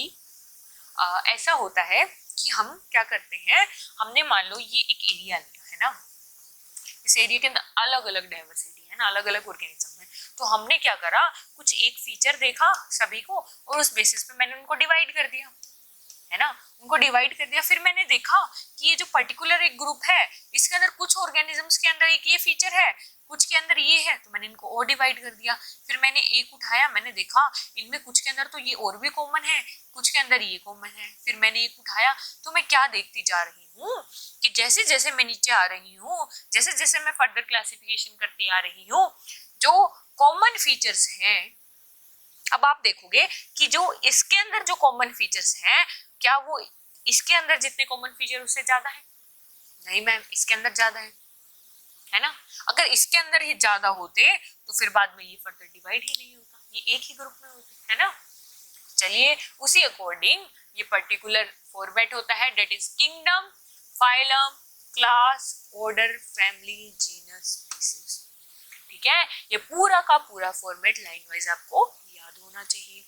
ऐसा होता है कि हम क्या करते हैं, हमने मान लो ये एक एरिया लिया, है ना, इस एरिया के अंदर अलग अलग डाइवर्सिटी है ना, अलग अलग ऑर्गेनिज्म है, तो हमने क्या करा, कुछ एक फीचर देखा सभी को और उस बेसिस पे मैंने उनको डिवाइड कर दिया, है ना, उनको डिवाइड कर दिया। फिर मैंने देखा कि ये जो पर्टिकुलर एक ग्रुप है, इसके अंदर कुछ ऑर्गेनिजम्स के अंदर एक ये फीचर है, कुछ के अंदर ये है, तो मैंने इनको और डिवाइड कर दिया। फिर मैंने एक उठाया, मैंने देखा इनमें कुछ के अंदर तो ये और भी कॉमन है, कुछ के अंदर ये कॉमन है। फिर मैंने एक उठाया, तो मैं क्या देखती जा रही हूँ कि जैसे जैसे मैं नीचे आ रही हूँ, जैसे जैसे मैं फर्दर क्लासिफिकेशन करती आ रही हूँ, जो कॉमन फीचर्स हैं, अब आप देखोगे कि जो इसके अंदर जो कॉमन फीचर्स हैं, क्या वो इसके अंदर जितने कॉमन फीचर उससे ज्यादा है? नहीं मैम, इसके अंदर ज्यादा है ना। अगर इसके अंदर ही ज्यादा होते तो फिर बाद में ये फर्दर डिवाइड ही नहीं होता, ये एक ही ग्रुप में होते, है ना। चलिए, उसी अकॉर्डिंग ये पर्टिकुलर फॉर्मेट होता है, that is kingdom, phylum, class, order, family, genus, species, ठीक है। ये पूरा का पूरा फॉर्मेट लाइन वाइज आपको याद होना चाहिए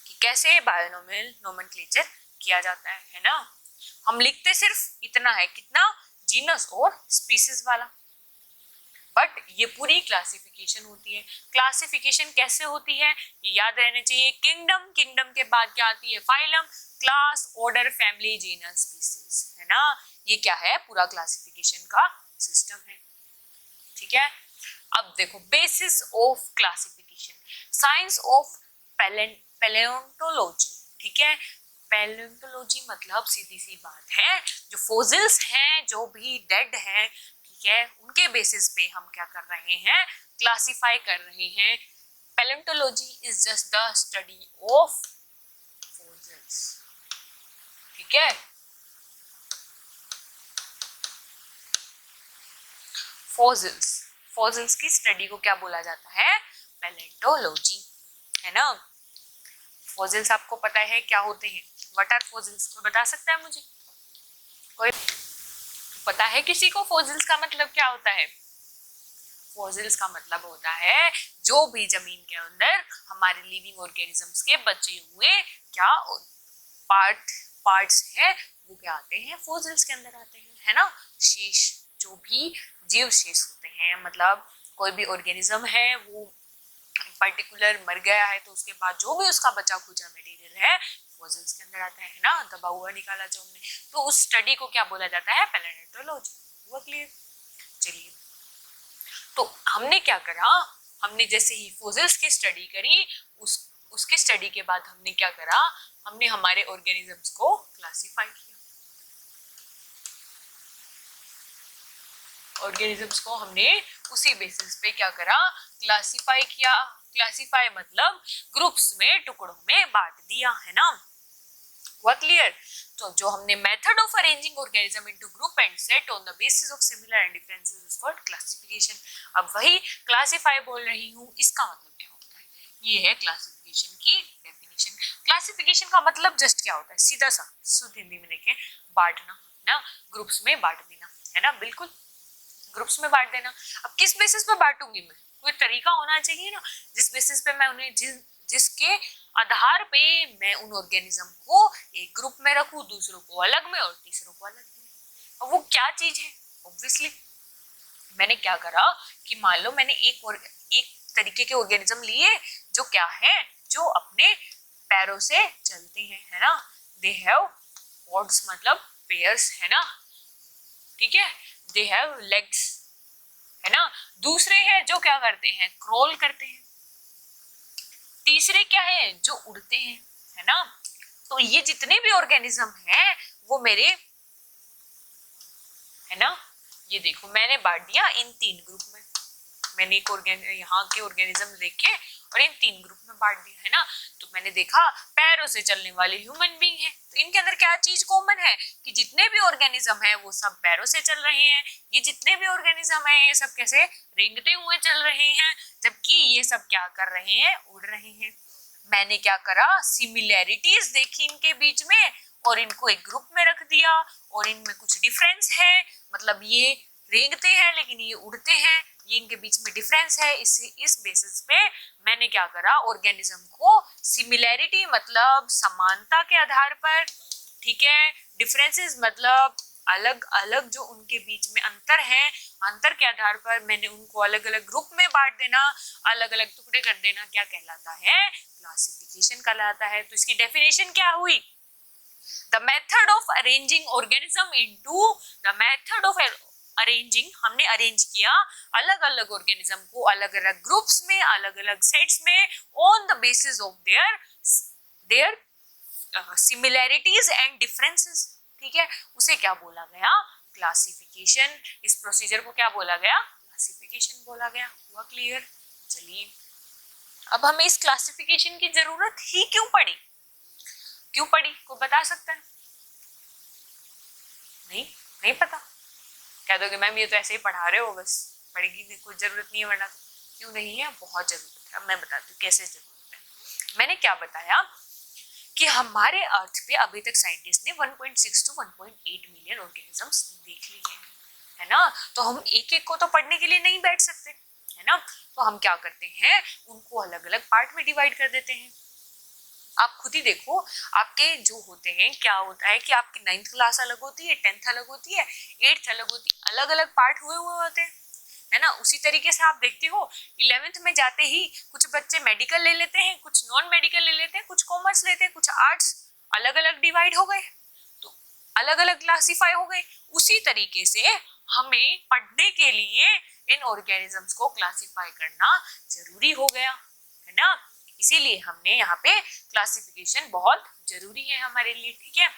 कि कैसे बायोनोमियल नोमेनक्लेचर किया जाता है ना। हम लिखते सिर्फ इतना है, कितना? जीनस और स्पीसीज वाला, बट ये पूरी क्लासिफिकेशन होती है। क्लासिफिकेशन कैसे होती है ये याद रहने चाहिए। किंगडम, किंगडम के बाद क्या आती है? Phylum, class, order, family, genus, species, है ना। ये क्या है? पूरा क्लासिफिकेशन का सिस्टम है, ठीक है। अब देखो, basis of classification, science of paleontology, ठीक है। पैलेओंटोलॉजी मतलब सीधी सी बात है, जो फोसिल्स हैं, जो भी डेड हैं, ठीक है, उनके बेसिस पे हम क्या कर रहे हैं? क्लासिफाई कर रहे हैं। Paleontology is just the study of fossils, ठीक है। फोसिल्स, फोसिल्स की स्टडी को क्या बोला जाता है? पैलेओंटोलॉजी, है ना। फोसिल्स आपको पता है क्या होते हैं? What are fossils? कोई बता सकता है मुझे? कोई पता है किसी को फोसिल्स का मतलब क्या होता है? फोसिल्स का मतलब होता है जो भी जमीन के अंदर हमारे लिविंग ऑर्गेनिजम्स के बचे हुए क्या पार्ट्स हैं, वो क्या आते हैं? फोसिल्स के अंदर आते हैं, है ना, शेष, जो भी जीव शेष होते हैं, मतलब कोई भी ऑर्गेनिज्म है वो पर्टिकुलर मर गया है तो उसके बाद जो भी उसका बचा खुचा मटेरियल है फॉसिल्स के अंदर आता है ना, दबा हुआ निकाला जो हमने, तो उस स्टडी को क्या बोला जाता है, पैलियोंटोलॉजी। हुआ क्लियर? चलिए, तो हमने क्या करा, हमने जैसे ही फॉसिल्स की स्टडी करी, उसके स्टडी के बाद हमने क्या करा, हमने हमारे ऑर्गेनिजम्स को क्लासिफाई किया। ऑर्गेनिजम्स को हमने उसी बेसिस पे क्या करा, क्लासिफाई किया। क्लासिफाई मतलब ग्रुप्स में, टुकड़ों में बांट दिया, है ना। हुआ क्लियर? तो जो हमने method of arranging organism into group and set on the basis of similar and differences is called classification. अब वही क्लासिफाई बोल रही हूँ, इसका मतलब क्या होता है, ये है क्लासिफिकेशन की डेफिनेशन। क्लासिफिकेशन का मतलब जस्ट क्या होता है, सीधा सा शुद्ध हिंदी में देखें, बांटना ना, ग्रुप्स में बांट देना, है ना, बिल्कुल ग्रुप्स में बांट देना। अब किस बेसिस पे बांटूंगी मैं, कोई तरीका होना चाहिए ना, जिस बेसिस पे मैं उन्हें जिसके आधार पे मैं उन ऑर्गेनिज्म को एक ग्रुप में रखूं, दूसरों को अलग में और तीसरों को अलग में। अब वो क्या चीज है, ऑब्वियसली मैंने क्या करा कि मान लो मैंने एक तरीके के ऑर्गेनिज्म लिए जो क्या है, जो अपने पैरों से चलते हैं, है ना, दे हैव पॉड्स मतलब पेयर्स, है ना, ठीक है, दे हैव लेग्स, है ना। दूसरे हैं जो क्या करते हैं, क्रॉल करते हैं। तीसरे क्या है, जो उड़ते हैं, है ना। तो ये जितने भी ऑर्गेनिज्म हैं वो मेरे, है ना, ये देखो मैंने बांट दिया इन 3 ग्रुप में। मैंने यहाँ के ऑर्गेनिज्म देखे और इन 3 ग्रुप में बांट दिया, है ना। तो मैंने देखा पैरों से चलने वाले ह्यूमन बीइंग है, तो इनके अंदर क्या चीज कॉमन है कि जितने भी ऑर्गेनिज्म है वो सब पैरों से चल रहे हैं। ये जितने भी ऑर्गेनिज्म है ये सब कैसे, रेंगते हुए चल रहे हैं, जबकि ये सब क्या कर रहे हैं, उड़ रहे हैं। मैंने क्या करा, सिमिलैरिटीज देखी इनके बीच में और इनको एक ग्रुप में रख दिया, और इनमें कुछ डिफरेंस है, मतलब ये रेंगते हैं लेकिन ये उड़ते हैं, ये इनके बीच में डिफरेंस है। इस बेसिस पे मैंने क्या करा, ऑर्गेनिज्म को सिमिलैरिटी मतलब समानता के आधार पर, ठीक है, डिफरेंसेस मतलब अलग अलग जो उनके बीच में अंतर है, अंतर के आधार पर मैंने उनको अलग अलग ग्रुप में बांट देना, अलग अलग टुकड़े कर देना, क्या कहलाता है, क्लासिफिकेशन कहलाता है। तो इसकी डेफिनेशन क्या हुई, the method of arranging organism into, the method of arranging, हमने अरेंज किया अलग अलग ऑर्गेनिज्म को अलग अलग ग्रुप्स में, अलग अलग सेट्स में, on the basis of their similarities and differences, ठीक है, उसे क्या बोला गया, क्लासिफिकेशन। इस प्रोसीजर को क्या बोला गया, क्लासिफिकेशन बोला गया। हुआ क्लियर? चलिए, अब हमें इस क्लासिफिकेशन की जरूरत ही क्यों पड़ी, क्यों पड़ी, कोई बता सकता है? नहीं पता, कह दोगे मैम ये तो ऐसे ही पढ़ा रहे हो, बस पढ़ेगी नहीं, कुछ जरूरत नहीं है, वरना क्यों नहीं है, बहुत जरूरत है। अब मैं बताती हूँ कैसे जरूरत है। मैंने क्या बताया कि हमारे अर्थ पे अभी तक साइंटिस्ट ने 1.6 to 1.8 मिलियन ऑर्गेनिजम्स देख लिए हैं, है ना। तो हम एक एक को तो पढ़ने के लिए नहीं बैठ सकते, है ना। तो हम क्या करते हैं, उनको अलग अलग पार्ट में डिवाइड कर देते हैं। आप खुद ही देखो, आपके जो होते हैं, क्या होता है कि आपकी 9th क्लास अलग होती है, 10th अलग होती है, 8th अलग होती है, अलग अलग पार्ट हुए होते हैं, है ना। उसी तरीके से आप देखते हो 11th में जाते ही कुछ बच्चे मेडिकल ले लेते हैं, कुछ नॉन मेडिकल ले लेते हैं, कुछ कॉमर्स लेते हैं, कुछ आर्ट्स, अलग अलग डिवाइड हो गए, तो अलग अलग क्लासीफाई हो गए। उसी तरीके से हमें पढ़ने के लिए इन ऑर्गेनिजम्स को क्लासीफाई करना जरूरी हो गया, है ना। इसीलिए हमने यहाँ पे क्लासिफिकेशन बहुत जरूरी है हमारे लिए, ठीक है।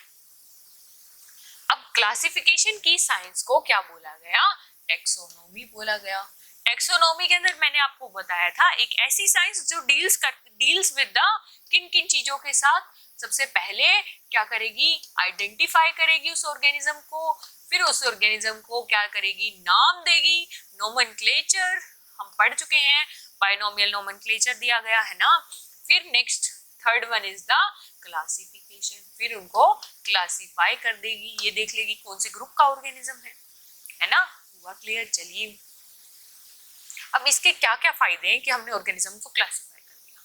अब क्लासिफिकेशन की साइंस को क्या बोला गया, टेक्सोनोमी बोला गया। टेक्सोनोमी के अंदर मैंने आपको बताया था एक ऐसी साइंस जो डील्स विद द किन किन चीजों के साथ, सबसे पहले क्या करेगी, आइडेंटिफाई करेगी उस ऑर्गेनिज्म को, फिर उस ऑर्गेनिज्म को क्या करेगी, नाम देगी, नोमेनक्लेचर हम पढ़ चुके हैं, बाइनोमियल नोमेनक्लेचर दिया गया है ना। फिर next third one is the classification, फिर उनको क्लासिफाई कर देगी, ये देख लेगी कौन से ग्रुप का ऑर्गेनिज्म है ना। हुआ क्लियर? चलिए, अब इसके क्या क्या फायदे हैं कि हमने ऑर्गेनिज्म को क्लासिफाई कर दिया।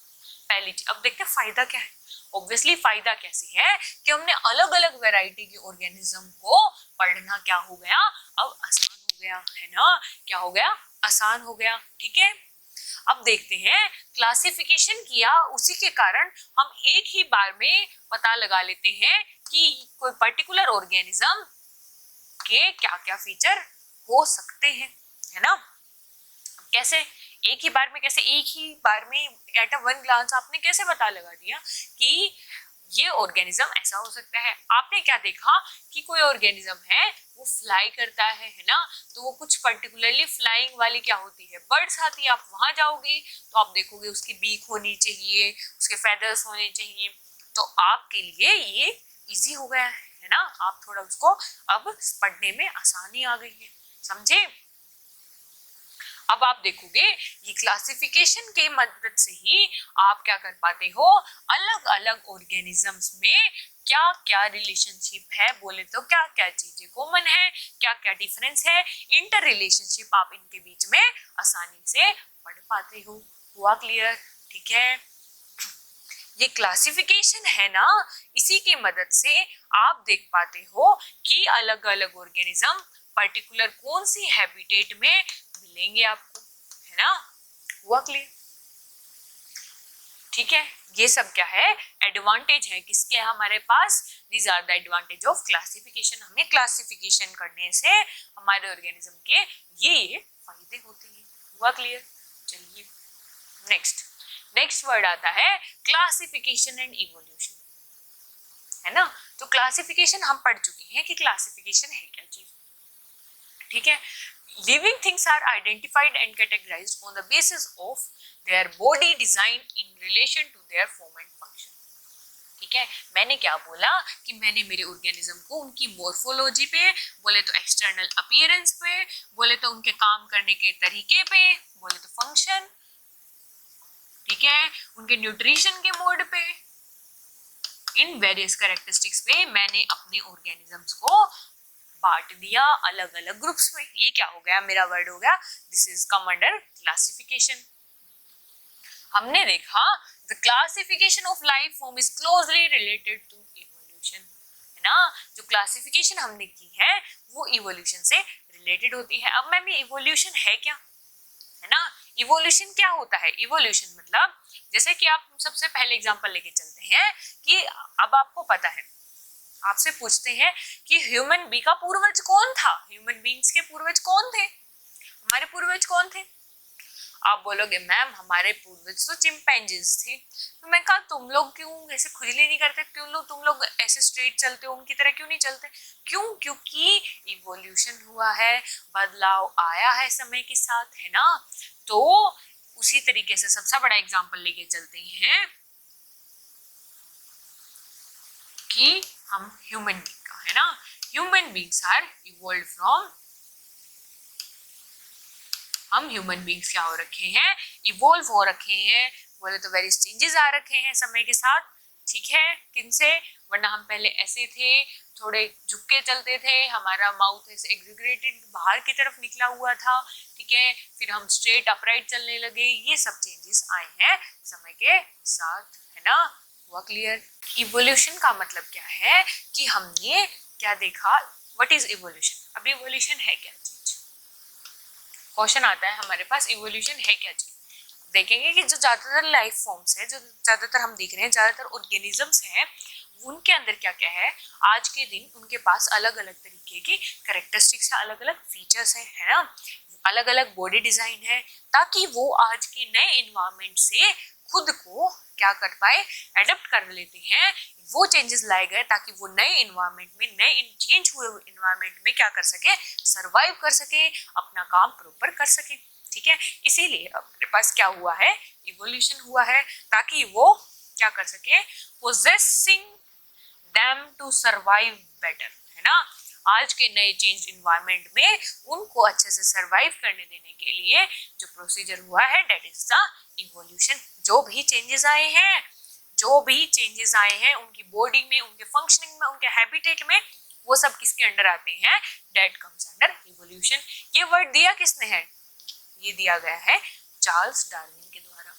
पहली चीज, अब देखते हैं फायदा क्या है। ऑब्वियसली फायदा कैसे है कि हमने अलग अलग वैरायटी के ऑर्गेनिज्म को पढ़ना क्या हो गया, अब आसान हो गया, है ना, क्या हो गया, आसान हो गया। ठीक है, अब देखते हैं, क्लासिफिकेशन किया, उसी के कारण हम एक ही बार में पता लगा लेते हैं कि कोई पर्टिकुलर ऑर्गेनिज्म के क्या क्या फीचर हो सकते हैं, है ना। कैसे, एक ही बार में, कैसे एक ही बार में एट अ वन ग्लांस आपने कैसे पता लगा दिया कि ये ऑर्गेनिज्म ऐसा हो सकता है। आपने क्या देखा कि कोई ऑर्गेनिज्म है वो फ्लाई करता है ना, तो वो कुछ पर्टिकुलरली फ्लाइंग वाली क्या होती है, बर्ड्स आती है। आप वहां जाओगे तो आप देखोगे उसकी बीक होनी चाहिए, उसके फेदर्स होने चाहिए, तो आपके लिए ये इजी हो गया है ना, आप थोड़ा उसको अब पढ़ने में आसानी आ गई है, समझे। अब आप देखोगे ये क्लासिफिकेशन के मदद से ही आप क्या कर पाते हो, अलग अलग ऑर्गेनिजम्स में क्या क्या रिलेशनशिप है, बोले तो क्या क्या चीजें कॉमन है, क्या क्या डिफरेंस है, इंटर रिलेशनशिप आप इनके बीच में आसानी से पढ़ पाते हो। हुआ क्लियर? ठीक है, ये क्लासिफिकेशन है ना, इसी की मदद से आप देख पाते हो कि अलग अलग ऑर्गेनिज्म पर्टिकुलर कौन सी हैबिटेट में मिलेंगे आपको, है ना। हुआ क्लियर? ठीक है, ये सब क्या है, एडवांटेज है किसके, हमारे पास। These are the advantage of classification. हमें क्लासिफिकेशन करने से हमारे ऑर्गेनिज्म के ये फायदे होते हैं। हुआ क्लियर? चलिए नेक्स्ट वर्ड आता है क्लासिफिकेशन एंड इवोल्यूशन, है ना। तो क्लासिफिकेशन हम पढ़ चुके हैं कि क्लासिफिकेशन है क्या चीज। ठीक है, living things are identified and categorized on the basis of their body design in relation to their form and function। ठीक है, मैंने क्या बोला कि मैंने मेरे ऑर्गेनिज्म को उनकी मोर्फोलॉजी पे, बोले तो एक्सटर्नल अपीयरेंस पे, बोले तो उनके काम करने के तरीके पे, बोले तो फंक्शन, ठीक है, उनके न्यूट्रिशन के मोड पे, इन वेरियस कैरेक्टरिस्टिक्स पे मैंने अपने ऑर्गेनिजम्स को बांट दिया अलग अलग ग्रुप्स में। ये क्या हो गया, मेरा वर्ड हो गया, this is come under classification. हमने देखा the classification of life form is closely related to evolution, है ना। जो क्लासिफिकेशन हमने की है वो इवोल्यूशन से रिलेटेड होती है। अब मैम ये इवोल्यूशन है क्या, है ना। इवोल्यूशन क्या होता है, इवोल्यूशन मतलब जैसे कि आप सबसे पहले एग्जांपल लेके चलते हैं कि अब आपको पता है, आपसे पूछते हैं कि ह्यूमन बी का पूर्वज कौन था, ह्यूमन बींग्स के पूर्वज कौन थे, हमारे पूर्वज कौन थे। आप बोलोगे मैम हमारे पूर्वज तो चिंपैंजीज थे। तो मैं कहा तुम लोग क्यों ऐसे खुजली नहीं करते, क्यों लोग तुम लोग ऐसे स्ट्रेट चलते हो, उनकी तरह क्यों नहीं चलते, क्यों, क्योंकि इवोल्यूशन हुआ है, बदलाव आया है समय के साथ, है ना। तो उसी तरीके से सबसे बड़ा एग्जांपल लेके चलते हैं कि हम ह्यूमन बींग का, है ना, human beings are evolve from, हम ह्यूमन बींग्स क्या हो रखे हैं, इवॉल्व हो रखे हैं, बोले तो वेरियस चेंजेस आ रखे हैं समय के साथ। ठीक है, किनसे, वरना हम पहले ऐसे थे, थोड़े झुक के चलते थे, हमारा माउथ ऐसे एग्रीगेटेड बाहर की तरफ निकला हुआ था, ठीक है, फिर हम स्ट्रेट अपराइट चलने लगे, ये सब चेंजेस आए हैं समय के साथ, है ना। हुआ क्लियर? इवोल्यूशन का मतलब क्या है कि हमने क्या देखा, व्हाट इज इवोल्यूशन। अब इवोल्यूशन है क्या चीज, क्वेश्चन आता है हमारे पास, इवोल्यूशन है क्या चीज। देखेंगे कि जो ज्यादातर लाइफ फॉर्म्स है, जो ज्यादातर हम देख रहे हैं, ज्यादातर ऑर्गेनिजम्स हैं, उनके अंदर क्या क्या है, आज के दिन उनके पास अलग अलग तरीके की कैरेक्टरिस्टिक्स है, अलग अलग फीचर्स है ना, अलग अलग बॉडी डिजाइन है, ताकि वो आज के नए इन्वायरमेंट से खुद को क्या कर पाए, एडेप्ट कर लेते हैं, वो चेंजेस लाए गए ताकि वो नए इन्वायरमेंट में, नए चेंज हुए इन्वायरमेंट में क्या कर सके, सरवाइव कर सके, अपना काम प्रॉपर कर सके। ठीक है, इसीलिए अपने पास क्या हुआ है, इवोल्यूशन हुआ है, ताकि वो क्या कर सके, possessing them to survive better, है ना। आज के नए चेंज इन्वायरमेंट में उनको अच्छे से सरवाइव करने देने के लिए जो प्रोसीजर हुआ है, दैट इज द इवोल्यूशन। जो भी चेंजेस आए हैं, जो भी चेंजेस आए हैं उनकी बॉडी में, उनके फंक्शनिंग में, उनके हैबिटेट में, वो सब किसके अंडर आते हैं, दैट कम्स अंडर इवोल्यूशन। ये वर्ड दिया किसने है, ये दिया गया है चार्ल्स डार्विन के द्वारा।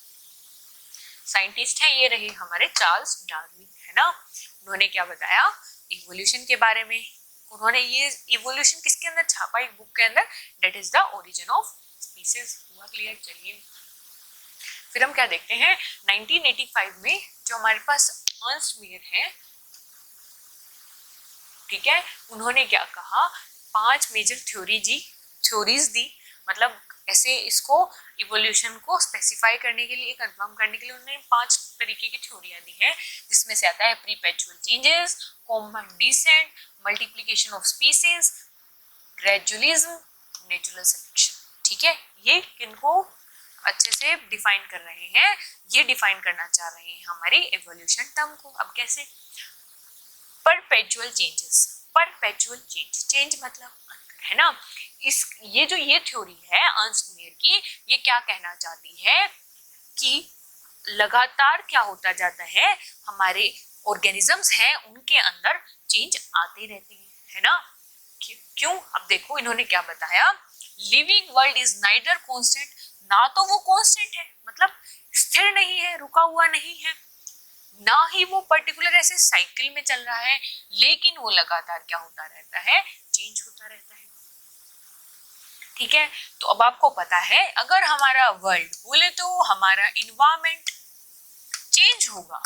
साइंटिस्ट हैं ये रहे हमारे चार्ल्स डार्विन, है ना। उन्होंने क्या बताया इवोल्यूशन के बारे में, उन्होंने ये इवोल्यूशन किसके अंदर छापा, एक बुक के अंदर, that is the origin of species. हुआ क्लियर? चलिए फिर हम क्या देखते हैं, 1985 में जो हमारे पास अर्नस्ट मेयर है, ठीक है, उन्होंने क्या कहा, 5 मेजर थ्योरीज दी, मतलब ऐसे इसको इवोल्यूशन को स्पेसिफाई करने के लिए, कंफर्म करने के लिए उन्होंने 5 तरीके की थ्योरियां दी है, जिसमें से आता है perpetual changes, common descent, multiplication of species, gradualism, natural selection. ठीक है, ये किनको अच्छे से डिफाइन कर रहे हैं, ये डिफाइन करना चाह रहे हैं हमारी इवोल्यूशन टर्म को। अब कैसे? परपेचुअल चेंजेस, परपेचुअल चेंज मतलब अंतर, है ना। ये थ्योरी है अर्नस्ट मेयर की, ये क्या कहना चाहती है कि लगातार क्या होता जाता है, हमारे ऑर्गेनिजम्स हैं उनके अंदर चेंज आते रहते हैं, है ना। क्यों? अब देखो इन्होंने क्या बताया, living world is neither constant, ना तो वो कांस्टेंट है, मतलब स्थिर नहीं है, रुका हुआ नहीं है, ना ही वो पर्टिकुलर ऐसे साइकिल में चल रहा है, लेकिन वो लगातार क्या होता रहता है, चेंज होता रहता है। ठीक है, तो अब आपको पता है अगर हमारा वर्ल्ड बोले तो हमारा इन्वायरमेंट चेंज होगा,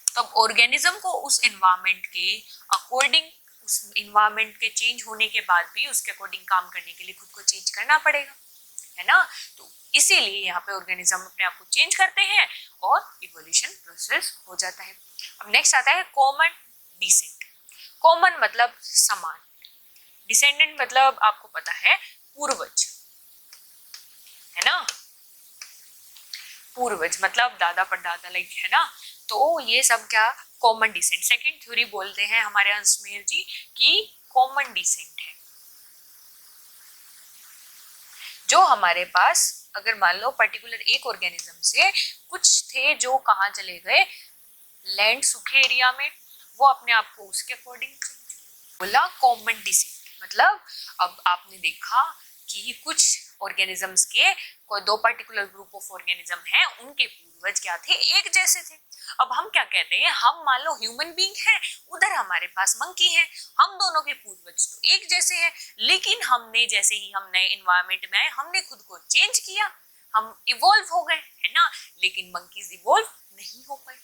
तब ऑर्गेनिज्म को उस इन्वायरमेंट के अकॉर्डिंग, उस इन्वायरमेंट के चेंज होने के बाद भी उसके अकॉर्डिंग काम करने के लिए खुद को चेंज करना पड़ेगा, है ना। तो इसीलिए यहाँ पे ऑर्गेनिज्म अपने आप को चेंज करते हैं और इवोल्यूशन प्रोसेस हो जाता है। अब नेक्स्ट आता है कॉमन डिसेंट। कॉमन मतलब समान, डिसेंडेंट मतलब आपको पता है पूर्वज, है ना, पूर्वज मतलब दादा परदादा, लाइक, है ना। तो ये सब क्या कॉमन डिसेंट, सेकंड थ्योरी बोलते हैं हमारे अर्नस्ट मेयर जी कि कॉमन डिसेंट है। जो हमारे पास अगर मान लो पर्टिकुलर एक ऑर्गेनिज्म से कुछ थे जो कहाँ चले गए, लैंड सूखे एरिया में, वो अपने आप को उसके अकॉर्डिंग बोला कॉमन डिसेंट। मतलब अब आपने देखा कि कुछ ऑर्गेनिजम्स के कोई 2 पर्टिकुलर ग्रुप ऑफ ऑर्गेनिज्म हैं, उनके पूर्वज क्या थे, एक जैसे थे। अब हम क्या कहते हैं, हम मान लो ह्यूमन बीइंग है, उधर हमारे पास मंकी है, हम दोनों के पूर्वज तो एक जैसे हैं, लेकिन हमने जैसे ही हम नए एनवायरनमेंट में आए, हमने खुद को चेंज किया, हम इवॉल्व हो गए, है ना, लेकिन मंकीज इवॉल्व नहीं हो पाए।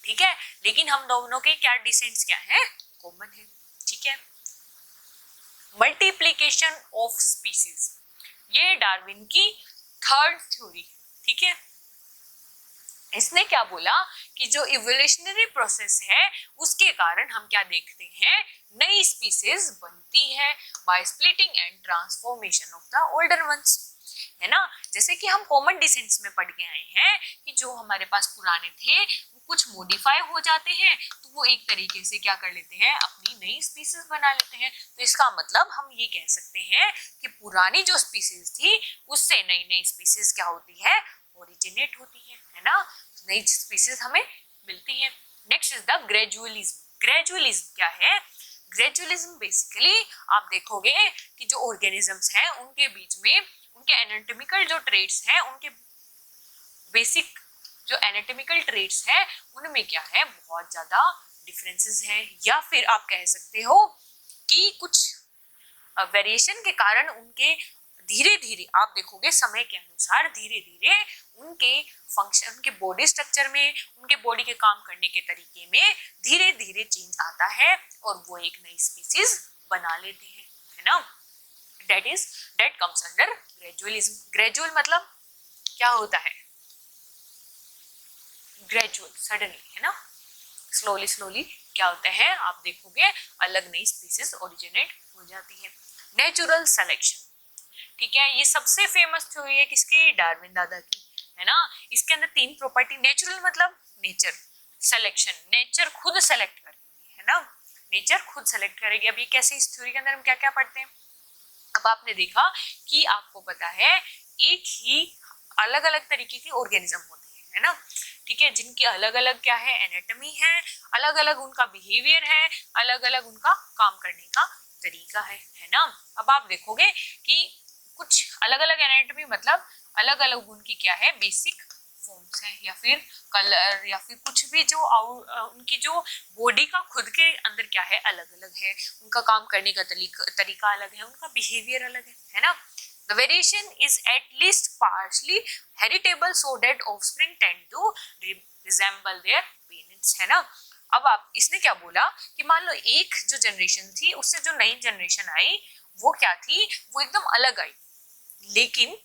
ठीक है, लेकिन हम दोनों के क्या डिसेंट्स क्या है, कॉमन है। ठीक है, मल्टीप्लिकेशन ऑफ स्पीसीज, ये डार्विन की थर्ड थ्योरी। ठीक है, इसने क्या बोला कि जो इवोल्यूशनरी प्रोसेस है उसके कारण हम क्या देखते हैं, नई स्पीसीज बनती है by splitting and transformation of the older ones, है ना। जैसे कि हम कॉमन डिसेंट्स में पढ़ के आए हैं कि जो हमारे पास पुराने थे वो कुछ मॉडिफाई हो जाते हैं, तो वो एक तरीके से क्या कर लेते हैं, अपनी नई स्पीसीज बना लेते हैं। तो इसका मतलब हम ये कह सकते हैं कि पुरानी जो स्पीसीज थी उससे नई नई स्पीसीज क्या होती है, ओरिजिनेट होती है ना, नई स्पीसीज हमें मिलती है। Next is the gradualism. Gradualism क्या है, ग्रेजुअलिज्म बेसिकली आप देखोगे कि जो ऑर्गेनिजम्स हैं उनके बीच में उनके एनाटॉमिकल जो ट्रेट्स हैं, उनके बेसिक जो एनाटॉमिकल ट्रेट्स हैं उनमें क्या है, बहुत ज्यादा डिफरेंसेस हैं, या फिर आप कह सकते हो कि कुछ वेरिएशन के कारण उनके धीरे धीरे आप देखोगे समय के अनुसार धीरे धीरे उनके फंक्शन, उनके बॉडी स्ट्रक्चर में, उनके बॉडी के काम करने के तरीके में धीरे धीरे चेंज आता है और वो एक नई स्पीसीज बना लेते हैं, है ना। that comes under gradualism। gradual मतलब क्या होता है, ग्रेजुअल, सडनली, है ना, स्लोली स्लोली क्या होता है, आप देखोगे अलग नई स्पीसीज ओरिजिनेट हो जाती है। नेचुरल सिलेक्शन, ठीक है, ये सबसे फेमस थ्योरी है किसकी, डार्विन दादा की, है ना। इसके अंदर 3 प्रॉपर्टी, नेचुरल मतलब नेचर, सिलेक्शन नेचर खुद सेलेक्ट करेगी, है ना, नेचर खुद सेलेक्ट करेगी। अब ये कैसे, इस थ्योरी के अंदर हम क्या क्या पढ़ते हैं, अब आपने देखा कि आपको पता है एक ही अलग अलग तरीके के ऑर्गेनिज्म होते हैं, है ना, ठीक है, जिनकी अलग अलग क्या है, एनाटॉमी है, अलग अलग उनका बिहेवियर है, अलग अलग उनका काम करने का तरीका है ना। अब आप देखोगे कि कुछ अलग अलग एनाटॉमी मतलब अलग अलग उनकी क्या है, बेसिक फॉर्म्स हैं या फिर कलर या फिर कुछ भी जो उनकी जो बॉडी का खुद के अंदर क्या है अलग अलग है, उनका काम करने का तरीका अलग है, उनका बिहेवियर अलग है ना। The variation is at least partially heritable so that offspring tend to resemble their parents, है ना। अब आप इसने क्या बोला कि मान लो एक जो जनरेशन थी उससे जो नई जनरेशन आई वो क्या थी, वो एकदम अलग आई, लेकिन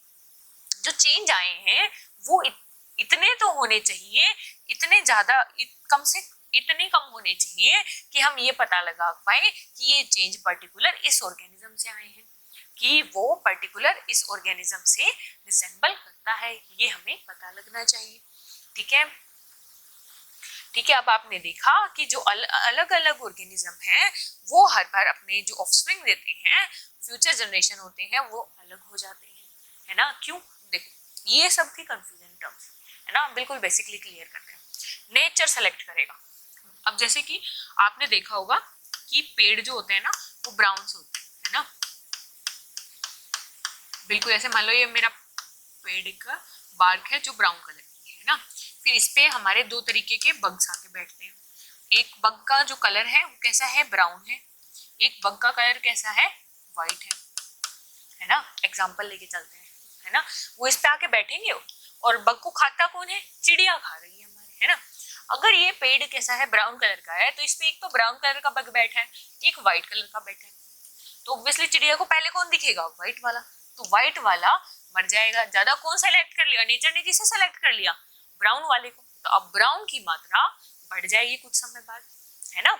जो चेंज आए हैं वो इतने तो होने चाहिए, इतने ज्यादा कम से इतने कम होने चाहिए कि हम ये पता लगा पाए कि ये चेंज पर्टिकुलर इस ऑर्गेनिज्म से आए हैं, कि वो पर्टिकुलर इस ऑर्गेनिज्म से रिसेंबल करता है, ये हमें पता लगना चाहिए। ठीक है, ठीक है। अब आपने देखा कि जो अलग अलग ऑर्गेनिज्म हैं वो हर बार अपने जो ऑफस्प्रिंग देते हैं, फ्यूचर जनरेशन होते हैं, वो अलग हो जाते हैं, है ना। क्यों? देखो ये सब थी कंफ्यूजन टर्म्स, है ना, बिल्कुल बेसिकली क्लियर करते हैं। नेचर सेलेक्ट करेगा। अब जैसे कि आपने देखा होगा कि पेड़ जो होते हैं ना वो ब्राउन होते हैं, है ना, बिल्कुल ऐसे। मान लो ये मेरा पेड़ का बार्क है जो ब्राउन कलर की है ना, फिर इस पे हमारे दो तरीके के बग्स आके बैठते हैं। एक बग का जो कलर है वो कैसा है, ब्राउन है, एक बग का कलर कैसा है, व्हाइट है ना। एग्जांपल लेके चलते हैं, है ना। वो इस पे आके बैठेंगे और बग को खाता कौन है, चिड़िया खा रही है हमारे, है ना। अगर ये पेड़ कैसा है, ब्राउन कलर का है, तो इस पे एक तो ब्राउन कलर का बग बैठा है, एक व्हाइट कलर का बैठा है, तो ऑब्वियसली चिड़िया को पहले कौन दिखेगा, व्हाइट वाला, तो व्हाइट वाला मर जाएगा। ज्यादा कौन सेलेक्ट कर लिया, नेचर ने किसे सेलेक्ट कर लिया, ब्राउन वाले को, तो अब ब्राउन की मात्रा बढ़ जाएगी कुछ समय बाद, है ना।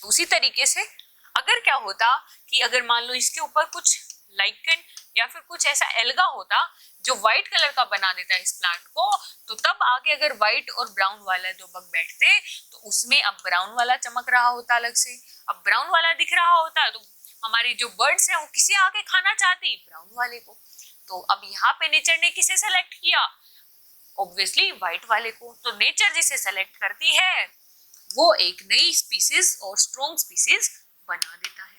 उसी तरीके से अगर क्या होता कि अगर मान लो इसके ऊपर कुछ लाइकन या फिर कुछ ऐसा एल्गा होता जो व्हाइट कलर का बना देता है इस प्लांट को, तो तब आगे अगर व्हाइट और ब्राउन वाला दो बग बैठते तो उसमें अब ब्राउन वाला चमक रहा होता अलग से, अब ब्राउन वाला दिख रहा होता, तो हमारी जो बर्ड्स हैं वो किसे आके खाना चाहती, ब्राउन वाले को। तो अब यहाँ पे नेचर ने किसे सेलेक्ट किया, ऑब्वियसली व्हाइट वाले को। तो नेचर जिसे सेलेक्ट करती है वो एक नई स्पीसीज और स्ट्रॉन्ग स्पीसीज बना देता है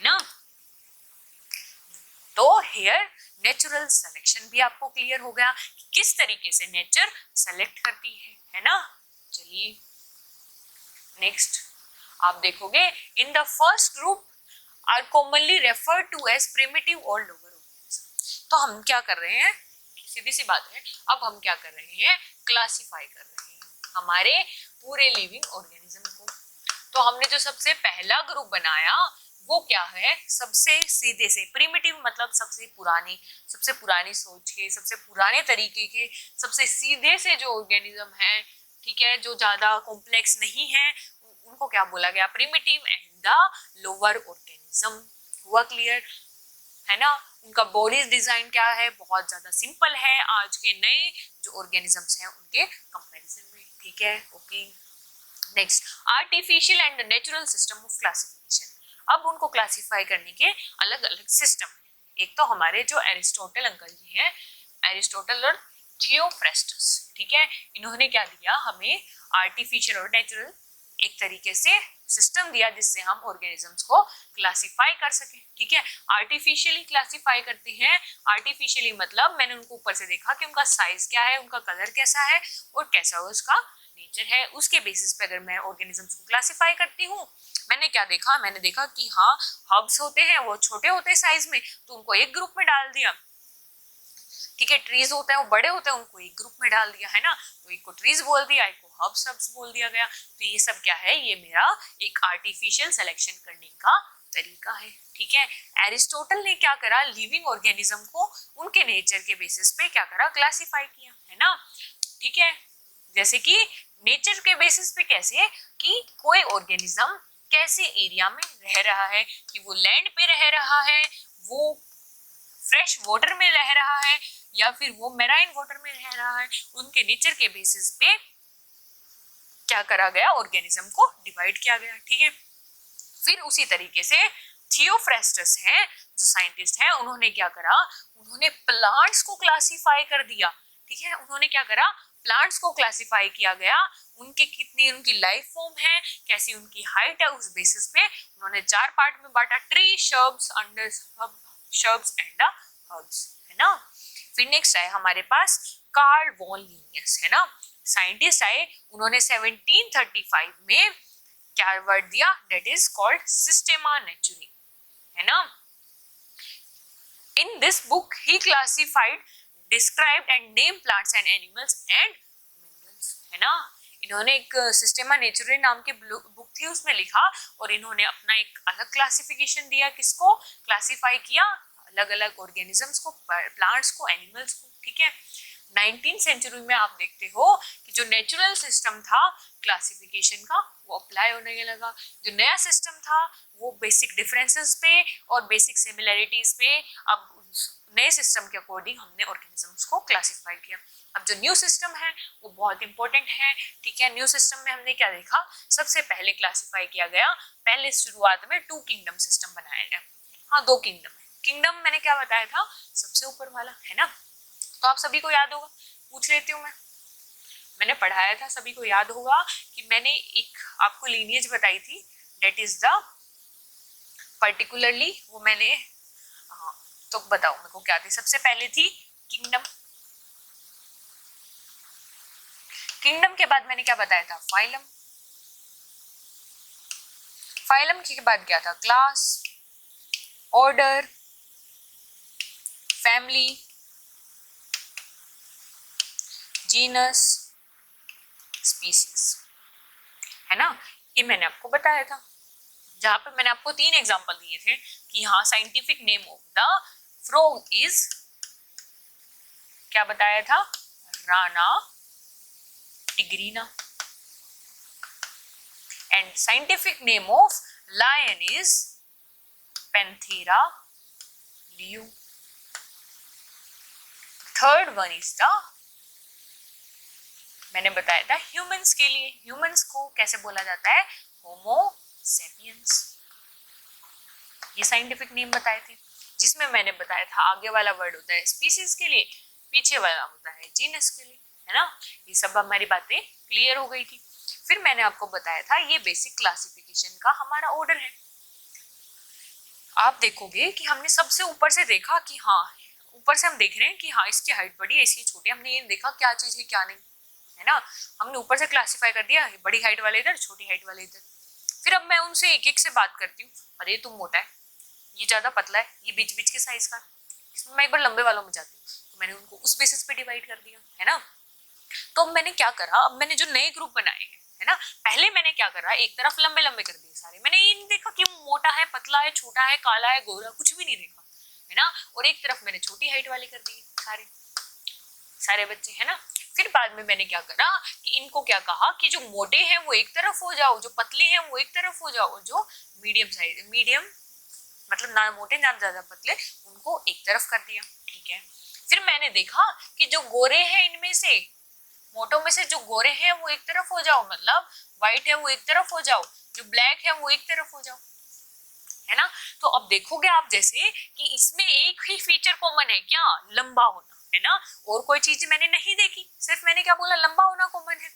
ना। तो हियर नेचुरल सिलेक्शन भी आपको क्लियर हो गया कि किस तरीके से नेचर सेलेक्ट करती है ना। चलिए नेक्स्ट आप देखोगे, in the first group are commonly referred to as primitive और लोअर ऑर्गेनिज्म। तो हम क्या कर रहे हैं, सीधी सी बात है, अब हम क्या कर रहे हैं, क्लासिफाई कर रहे हैं हमारे पूरे लिविंग ऑर्गेनिज्म को। तो हमने जो सबसे पहला ग्रुप बनाया वो क्या है, सबसे सीधे से प्रिमिटिव मतलब सबसे पुरानी सोच के, सबसे पुराने तरीके के, सबसे सीधे से जो ऑर्गेनिज्म है, ठीक है, जो ज्यादा कॉम्प्लेक्स नहीं है, उनको क्या बोला गया, primitive and the lower organism. हुआ क्लियर, है ना। उनका बॉडी डिजाइन क्या है, बहुत ज्यादा सिंपल है आज के नए जो ऑर्गेनिजम्स हैं उनके कंपैरिजन में, ठीक है। Okay next, artificial and natural system of classification. अब उनको क्लासिफाई करने के अलग अलग सिस्टम है। एक तो हमारे जो एरिस्टोटल अंकल जी हैं, एरिस्टोटल और थियोफ्रेस्टस, ठीक है, इन्होंने क्या दिया हमें, आर्टिफिशियल और नेचुरल एक तरीके से सिस्टम दिया जिससे हम ऑर्गेनिजम्स को क्लासिफाई कर सके, ठीक है। आर्टिफिशियली क्लासिफाई करते हैं, आर्टिफिशियली मतलब मैंने उनको ऊपर से देखा कि उनका साइज क्या है, उनका कलर कैसा है और कैसा उसका नेचर है, उसके बेसिस पे अगर मैं ऑर्गेनिजम्स को क्लासिफाई करती हूँ। मैंने क्या देखा, मैंने देखा कि हाँ हर्ब्स होते हैं वो छोटे होते हैं साइज में, तो उनको एक ग्रुप में डाल दिया, ठीक है। ट्रीज होते हैं वो बड़े होते हैं, उनको एक ग्रुप में डाल दिया, है ना, तो एक को ट्रीज बोल दिया, एक को हर्ब्स बोल दिया गया। तो ये सब क्या है, ये मेरा एक आर्टिफिशियल सिलेक्शन करने का तरीका है, ठीक है। एरिस्टोटल ने क्या करा, लिविंग ऑर्गेनिज्म को उनके नेचर के बेसिस पे क्या करा, क्लासिफाई किया, है ना, ठीक है। जैसे कि नेचर के बेसिस पे कैसे, कि कोई ऑर्गेनिज्म कैसे एरिया में रह रहा है, कि वो लैंड पे रह रहा है, वो फ्रेश वाटर में रह रहा है या फिर वो मेराइन वाटर में रह रहा है, उनके नेचर के बेसिस पे क्या करा गया, ऑर्गेनिज्म को डिवाइड किया गया, ठीक है। फिर उसी तरीके से थियोफ्रेस्टस है जो साइंटिस्ट है, उन्होंने क्या करा, उन्होंने प्लांट्स को क्लासिफाई कर दिया, ठीक है। उन्होंने क्या करा, प्लांट्स को क्लासिफाई किया गया, उनके कितनी उनकी लाइफ फॉर्म है, कैसी उनकी हाइट है, उस बेसिस पे उन्होंने 4 पार्ट में बांटा, tree, shrubs, under shrubs and herbs, है ना। फिर नेक्स्ट है हमारे पास कार्ल वॉन लिनियस, है ना, साइंटिस्ट आए, उन्होंने 1735 में क्या वर्ड दिया, दैट इज कॉल्ड सिस्टेमा नेचुरी, है ना। In this book he classified, described and name plants and animals and minerals, है ना। इन्होंने एक सिस्टेमा नेचुरी नाम की बुक थी, उसमें लिखा और इन्होंने अपना एक अलग क्लासिफिकेशन दिया, किसको क्लासिफाई किया, अलग अलग ऑर्गेनिजम्स को, प्लांट्स को, एनिमल्स को, ठीक है। 19th सेंचुरी में आप देखते हो कि जो नेचुरल सिस्टम था क्लासिफिकेशन का वो अप्लाई होने लगा, जो नया सिस्टम था वो बेसिक डिफरेंसेस पे और बेसिक सिमिलैरिटीज पे, अब नए सिस्टम के अकॉर्डिंग हमने ऑर्गेनिजम्स को क्लासिफाई किया। अब जो न्यू सिस्टम है वो बहुत इंपॉर्टेंट है, ठीक है। न्यू सिस्टम में हमने क्या देखा, सबसे पहले क्लासिफाई किया गया, पहले शुरुआत में 2 किंगडम सिस्टम बनाया गया, हाँ 2 किंगडम है। किंगडम मैंने क्या बताया था, सबसे ऊपर वाला, है ना, तो आप सभी को याद होगा, पूछ लेती हूँ मैंने पढ़ाया था, सभी को याद होगा कि मैंने एक आपको लीनिएज बताई थी, दैट इज द पर्टिकुलरली, वो मैंने, हाँ तो बताओ मेरे को क्या थी, सबसे पहले थी किंगडम, किंगडम के बाद मैंने क्या बताया था, फाइलम, फाइलम के बाद क्या था, class, order, family, genus, species, है ना। ये मैंने आपको बताया था, जहां पे मैंने आपको 3 एग्जांपल दिए थे कि हाँ scientific name of the frog is, क्या बताया था, rana tigrina, and scientific name of lion is panthera leo, third one is the, मैंने बताया था ह्यूमंस के लिए, ह्यूमंस को कैसे बोला जाता है, होमो सेपियंस, ये साइंटिफिक नेम बताए थे, जिसमें मैंने बताया था आगे वाला वर्ड होता है स्पीसीज के लिए, पीछे वाला होता है जीनस के लिए, है ना। ये सब हमारी बातें क्लियर हो गई थी। फिर मैंने आपको बताया था ये बेसिक क्लासिफिकेशन का हमारा ऑर्डर है। आप देखोगे कि हमने सबसे ऊपर से देखा कि हाँ, ऊपर से हम देख रहे हैं कि हाँ इसकी हाइट बड़ी है, इसकी छोटी, हमने ये देखा क्या चीज है क्या नहीं, है ना, हमने ऊपर से क्लासिफाई कर दिया, बड़ी हाइट वाले इधर, छोटी हाइट वाले इधर। फिर अब मैं उनसे एक एक से बात करती हूँ, अरे तुम मोटा है, ये ज्यादा पतला है, ये बीच बीच के साइज का, इसमें मैं एक बार लंबे वालों में जाती हूँ, तो मैंने उनको उस बेसिस पे डिवाइड कर दिया, है ना। तो अब मैंने क्या करा, अब मैंने जो नए ग्रुप बनाए हैं, है ना, पहले मैंने क्या करा, एक तरफ लंबे लंबे कर दिए सारे, मैंने ये नहीं देखा कि मोटा है, पतला है, छोटा है, काला है, गोरा, कुछ भी नहीं देखा, है ना। और एक तरफ मैंने छोटी हाइट वाले कर दिए सारे सारे बच्चे, है ना। फिर बाद में मैंने क्या करा कि इनको क्या कहा कि जो मोटे हैं वो एक तरफ हो जाओ, जो पतले हैं वो एक तरफ हो जाओ, जो मीडियम साइज, मीडियम मतलब ना मोटे ना ज्यादा पतले, उनको एक तरफ कर दिया, ठीक है। फिर मैंने देखा कि जो गोरे हैं इनमें से, मोटों में से जो गोरे हैं वो एक तरफ हो जाओ, मतलब व्हाइट है वो एक तरफ हो जाओ, जो ब्लैक है वो एक तरफ हो जाओ, है ना। तो अब देखोगे आप जैसे कि इसमें एक ही फीचर कॉमन है, क्या, लंबा होना, है ना, और कोई चीज मैंने नहीं देखी, सिर्फ मैंने क्या बोला, लंबा होना कॉमन है।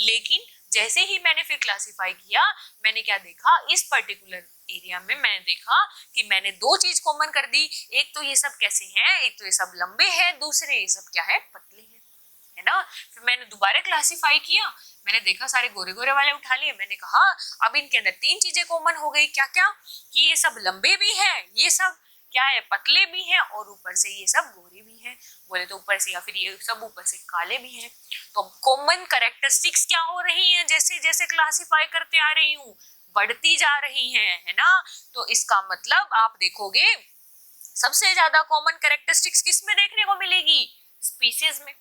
लेकिन जैसे ही मैंने फिर क्लासिफाई किया, मैंने क्या देखा, इस पर्टिकुलर एरिया में मैंने देखा कि मैंने 2 चीज कॉमन कर दी, एक तो ये सब कैसे हैं, एक तो ये सब लंबे हैं, दूसरे ये सब क्या है, पतले हैं, है ना। फिर मैंने दोबारा क्लासिफाई किया, मैंने देखा सारे गोरे गोरे वाले उठा लिए, मैंने कहा अब इनके अंदर 3 चीजें कॉमन हो गई, क्या क्या, कि ये सब लंबे भी हैं, ये सब क्या है, पतले भी हैं, और ऊपर से ये सब गोरे भी हैं, बोले तो ऊपर से, या फिर ये सब ऊपर से काले भी हैं। तो कॉमन कैरेक्टरिस्टिक्स क्या हो रही हैं, जैसे जैसे क्लासिफाई करते आ रही हूँ, बढ़ती जा रही हैं, है ना। तो इसका मतलब आप देखोगे सबसे ज्यादा कॉमन कैरेक्टरिस्टिक्स किस में देखने को मिलेगी, स्पीसीज में,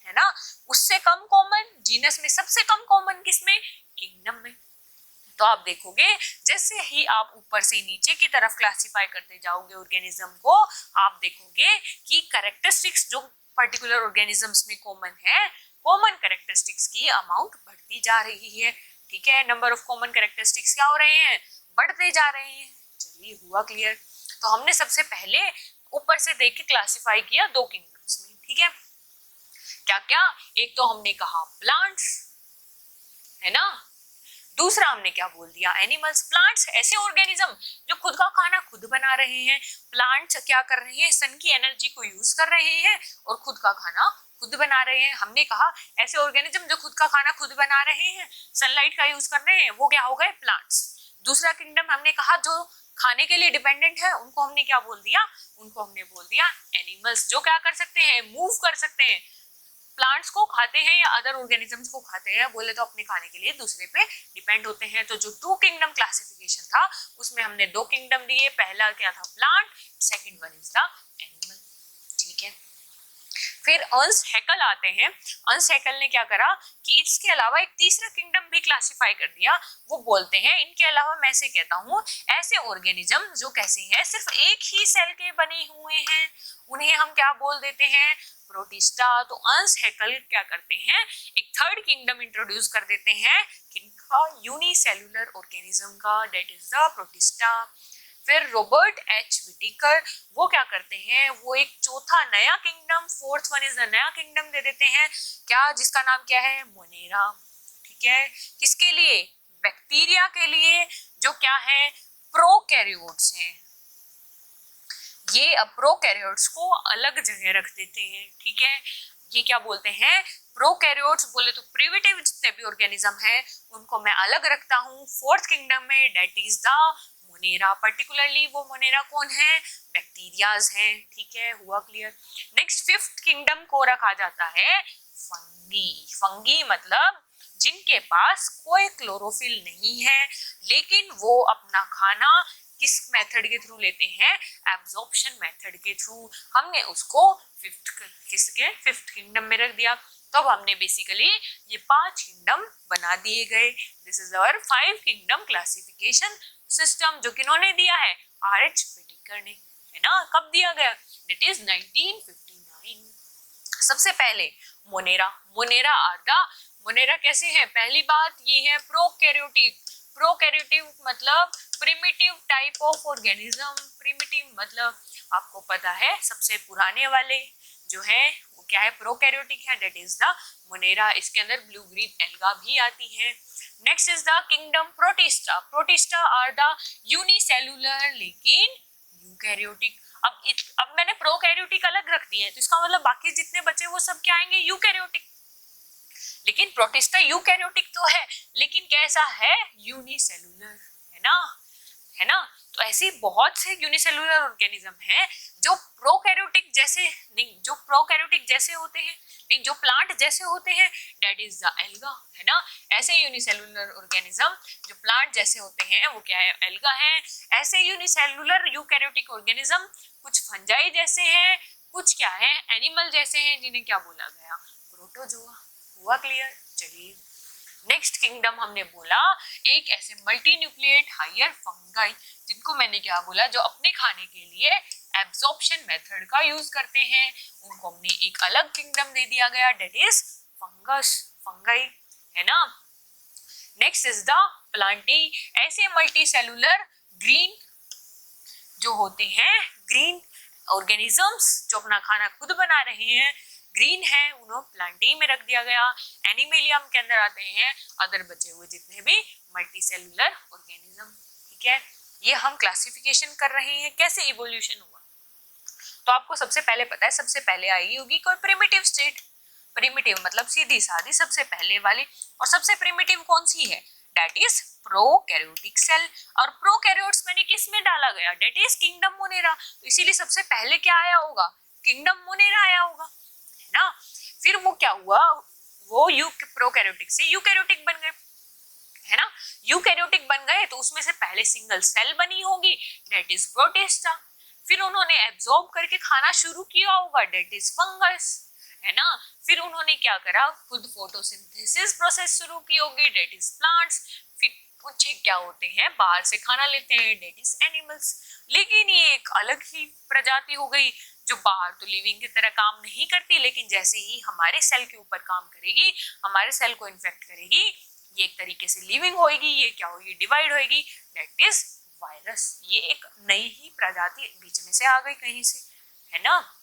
है ना। उससे कम कॉमन जीनस में, सबसे कम कॉमन किसमें, किंगडम में। तो आप देखोगे जैसे ही आप ऊपर से नीचे की तरफ क्लासिफाई करते जाओगे ऑर्गेनिज्म को, आप देखोगे कि कैरेक्टरिस्टिक्स जो पर्टिकुलर ऑर्गेनिजम्स में कॉमन है, कॉमन कैरेक्टरिस्टिक्स की अमाउंट बढ़ती जा रही है, ठीक है। नंबर ऑफ कॉमन कैरेक्टरिस्टिक्स क्या हो रहे हैं, बढ़ते जा रहे हैं। चलिए हुआ क्लियर। तो हमने सबसे पहले ऊपर से देख के क्लासिफाई किया 2 किंगडम्स में, ठीक है। क्या क्या, एक तो हमने कहा प्लांट्स, है ना, दूसरा हमने क्या बोल दिया, एनिमल्स। प्लांट्स ऐसे ऑर्गेनिज्म जो खुद का खाना खुद बना रहे हैं, प्लांट्स क्या कर रहे हैं, सन की एनर्जी को यूज कर रहे हैं और खुद का खाना खुद बना रहे हैं, हमने कहा ऐसे ऑर्गेनिज्म जो खुद का खाना खुद बना रहे हैं, सनलाइट का यूज कर रहे हैं, वो क्या हो गए? प्लांट्स। दूसरा किंगडम हमने कहा जो खाने के लिए डिपेंडेंट है, उनको हमने क्या बोल दिया? उनको हमने बोल दिया एनिमल्स, जो क्या कर सकते हैं? मूव कर सकते हैं, प्लांट्स को खाते हैं या अदर ऑर्गेनिजम्स को खाते हैं, बोले तो अपने खाने के लिए दूसरे पे डिपेंड होते हैं। तो जो टू किंगडम क्लासिफिकेशन था उसमें हमने दो किंगडम दिए, पहला क्या था? Plant, second one is the animal. ठीक है, फिर अर्न्स्ट हैकल आते हैं। अर्न्स्ट हैकल ने क्या करा कि इसके अलावा एक तीसरा किंगडम भी क्लासिफाई कर दिया। वो बोलते हैं इनके अलावा, मैं से कहता हूँ, ऐसे ऑर्गेनिज्म जो कैसे हैं, सिर्फ एक ही सेल के बने हुए हैं, उन्हें हम क्या बोल देते हैं? प्रोटिस्टा। तो अर्न्स्ट हैकल क्या करते हैं? एक थर्ड किंगडम इंट्रोड्यूस कर देते हैं, किनका? यूनिसेल्युलर ऑर्गेनिज्म का, डेट इज द प्रोटिस्टा। फिर रॉबर्ट एच विटिकर वो क्या करते हैं? वो एक चौथा नया kingdom, fourth one is the नया किंगडम दे देते हैं, क्या? जिसका नाम क्या है? मोनेरा। ठीक है, किसके लिए? बैक्टीरिया के लिए, जो क्या है? प्रोकैरियोट्स हैं। ये अब प्रोकैरियोट्स को अलग जगह रख देते हैं। ठीक है, ये क्या बोलते हैं? प्रोकैरियोट्स, बोले तो प्रिमिटिव जितने भी ऑर्गेनिज्म है उनको मैं अलग रखता हूँ फोर्थ किंगडम में, that is the monera. Particularly वो मोनेरा कौन है? बैक्टीरियाज हैं। ठीक है, हुआ क्लियर? नेक्स्ट फिफ्थ किंगडम को रखा जाता है फंगी। फंगी मतलब जिनके पास कोई क्लोरोफिल नहीं है, लेकिन वो अपना खाना किस मेथड के थ्रू लेते हैं? एब्जॉर्प्शन मेथड के थ्रू। हमने उसको फिफ्थ किंगडम में रख दिया। तो अब हमने बेसिकली ये 5 किंगडम बना दिए गए। This is our 5 kingdom classification system, जो किन्होंने दिया है? आर.एच. विटिकर ने, है ना? कब दिया गया? That is 1959। सबसे पहले monera. Monera are the, monera कैसे है? पहली बात ये है प्रोकैरियोटिक। प्रोकैरियोटिक मतलब primitive type of organism. Primitive मतलब आपको पता है सबसे पुराने वाले जो है वो क्या है? प्रोकैरियोटिक है, दैट इज द मोनेरा। इसके अंदर ब्लू ग्रीन एल्गा भी आती है। Next is the kingdom protista. Protista are the unicellular लेकिन यूकैरियोटिक। अब मैंने प्रोकैरियोटिक अलग रख दिए, तो इसका मतलब बाकी जितने बचे वो सब क्या आएंगे? यूकैरियोटिक। लेकिन प्रोटिस्टा यूकैरियोटिक तो है, लेकिन कैसा है? यूनिसेल्युलर, है ना? है ना? तो ऐसे बहुत से यूनिसेल्युलर ऑर्गेनिज्म हैं जो प्रोकैरियोटिक जैसे नहीं, जो प्रोकैरियोटिक जैसे होते हैं नहीं, जो प्लांट जैसे होते हैं, दैट इज द एल्गा, है ना? ऐसे यूनिसेल्युलर ऑर्गेनिज्म जो प्लांट जैसे होते हैं वो क्या है? एल्गा है। ऐसे यूनिसेल्युलर यूकैरियोटिक ऑर्गेनिज्म कुछ फंजाई जैसे हैं, कुछ क्या है? एनिमल जैसे हैं, जिन्हें क्या बोला गया? प्रोटोजोआ। हुआ क्लियर? चलिए, नेक्स्ट किंगडम हमने बोला एक ऐसे मल्टी न्यूक्लिएट हायर फंगाई, जिनको मैंने क्या बोला? जो अपने खाने के लिए एब्जॉर्प्शन मेथड का यूज करते हैं, उनको हमने एक अलग किंगडम दे दिया गया, डेट इज फंगस, फंगाई, है ना? Next is the Plantae. ऐसे मल्टी सेलुलर ग्रीन जो होते हैं, ग्रीन ऑर्गेनिजम्स जो अपना खाना खुद बना रहे हैं, ग्रीन है, उन्हें प्लांटी में रख दिया गया। एनिमेलियम के अंदर आते हैं अदर बचे हुए जितने भी मल्टी सेलुलर ऑर्गेनिज्म। ठीक है, ये हम क्लासिफिकेशन कर रहे हैं कैसे इवोल्यूशन हुआ। तो आपको सबसे पहले पता है, सबसे पहले आई होगी कोई प्रिमिटिव स्टेट। प्रिमिटिव मतलब सीधी सादी सबसे पहले वाली, और सबसे प्रिमिटिव कौन सी है? That is prokaryotic cell. और प्रोकैरियोट्स मैंने किस में डाला गया? That is kingdom monera. तो इसीलिए सबसे पहले क्या आया होगा? किंगडम मोनेरा आया होगा, है ना? फिर वो क्या हुआ? वो प्रोकैरियोटिक से यूकैरियोटिक बन गए, है ना? यूकैरियोटिक बन गए तो उसमें से पहले सिंगल सेल बनी होगी, दैट इज प्रोटिस्टा। फिर उन्होंने एब्जॉर्ब करके खाना शुरू किया होगा, दैट इज फंगस, है ना? फिर उन्होंने क्या करा? खुद फोटोसिंथेसिस प्रोसेस शुरू की होगी, दैट इज प्लांट्स। फिर कुछ क्या होते हैं, बाहर से खाना लेते हैं, दैट इज एनिमल्स। लेकिन ये एक अलग ही प्रजाति हो गई जो बाहर तो लिविंग की तरह काम नहीं करती, लेकिन जैसे ही हमारे सेल के ऊपर काम करेगी, हमारे सेल को इन्फेक्ट करेगी, ये एक तरीके से लिविंग होगी, ये क्या होगी? डिवाइड होगी, दैट इज वायरस। ये एक नई ही प्रजाति बीच में से आ गई कहीं से, है ना?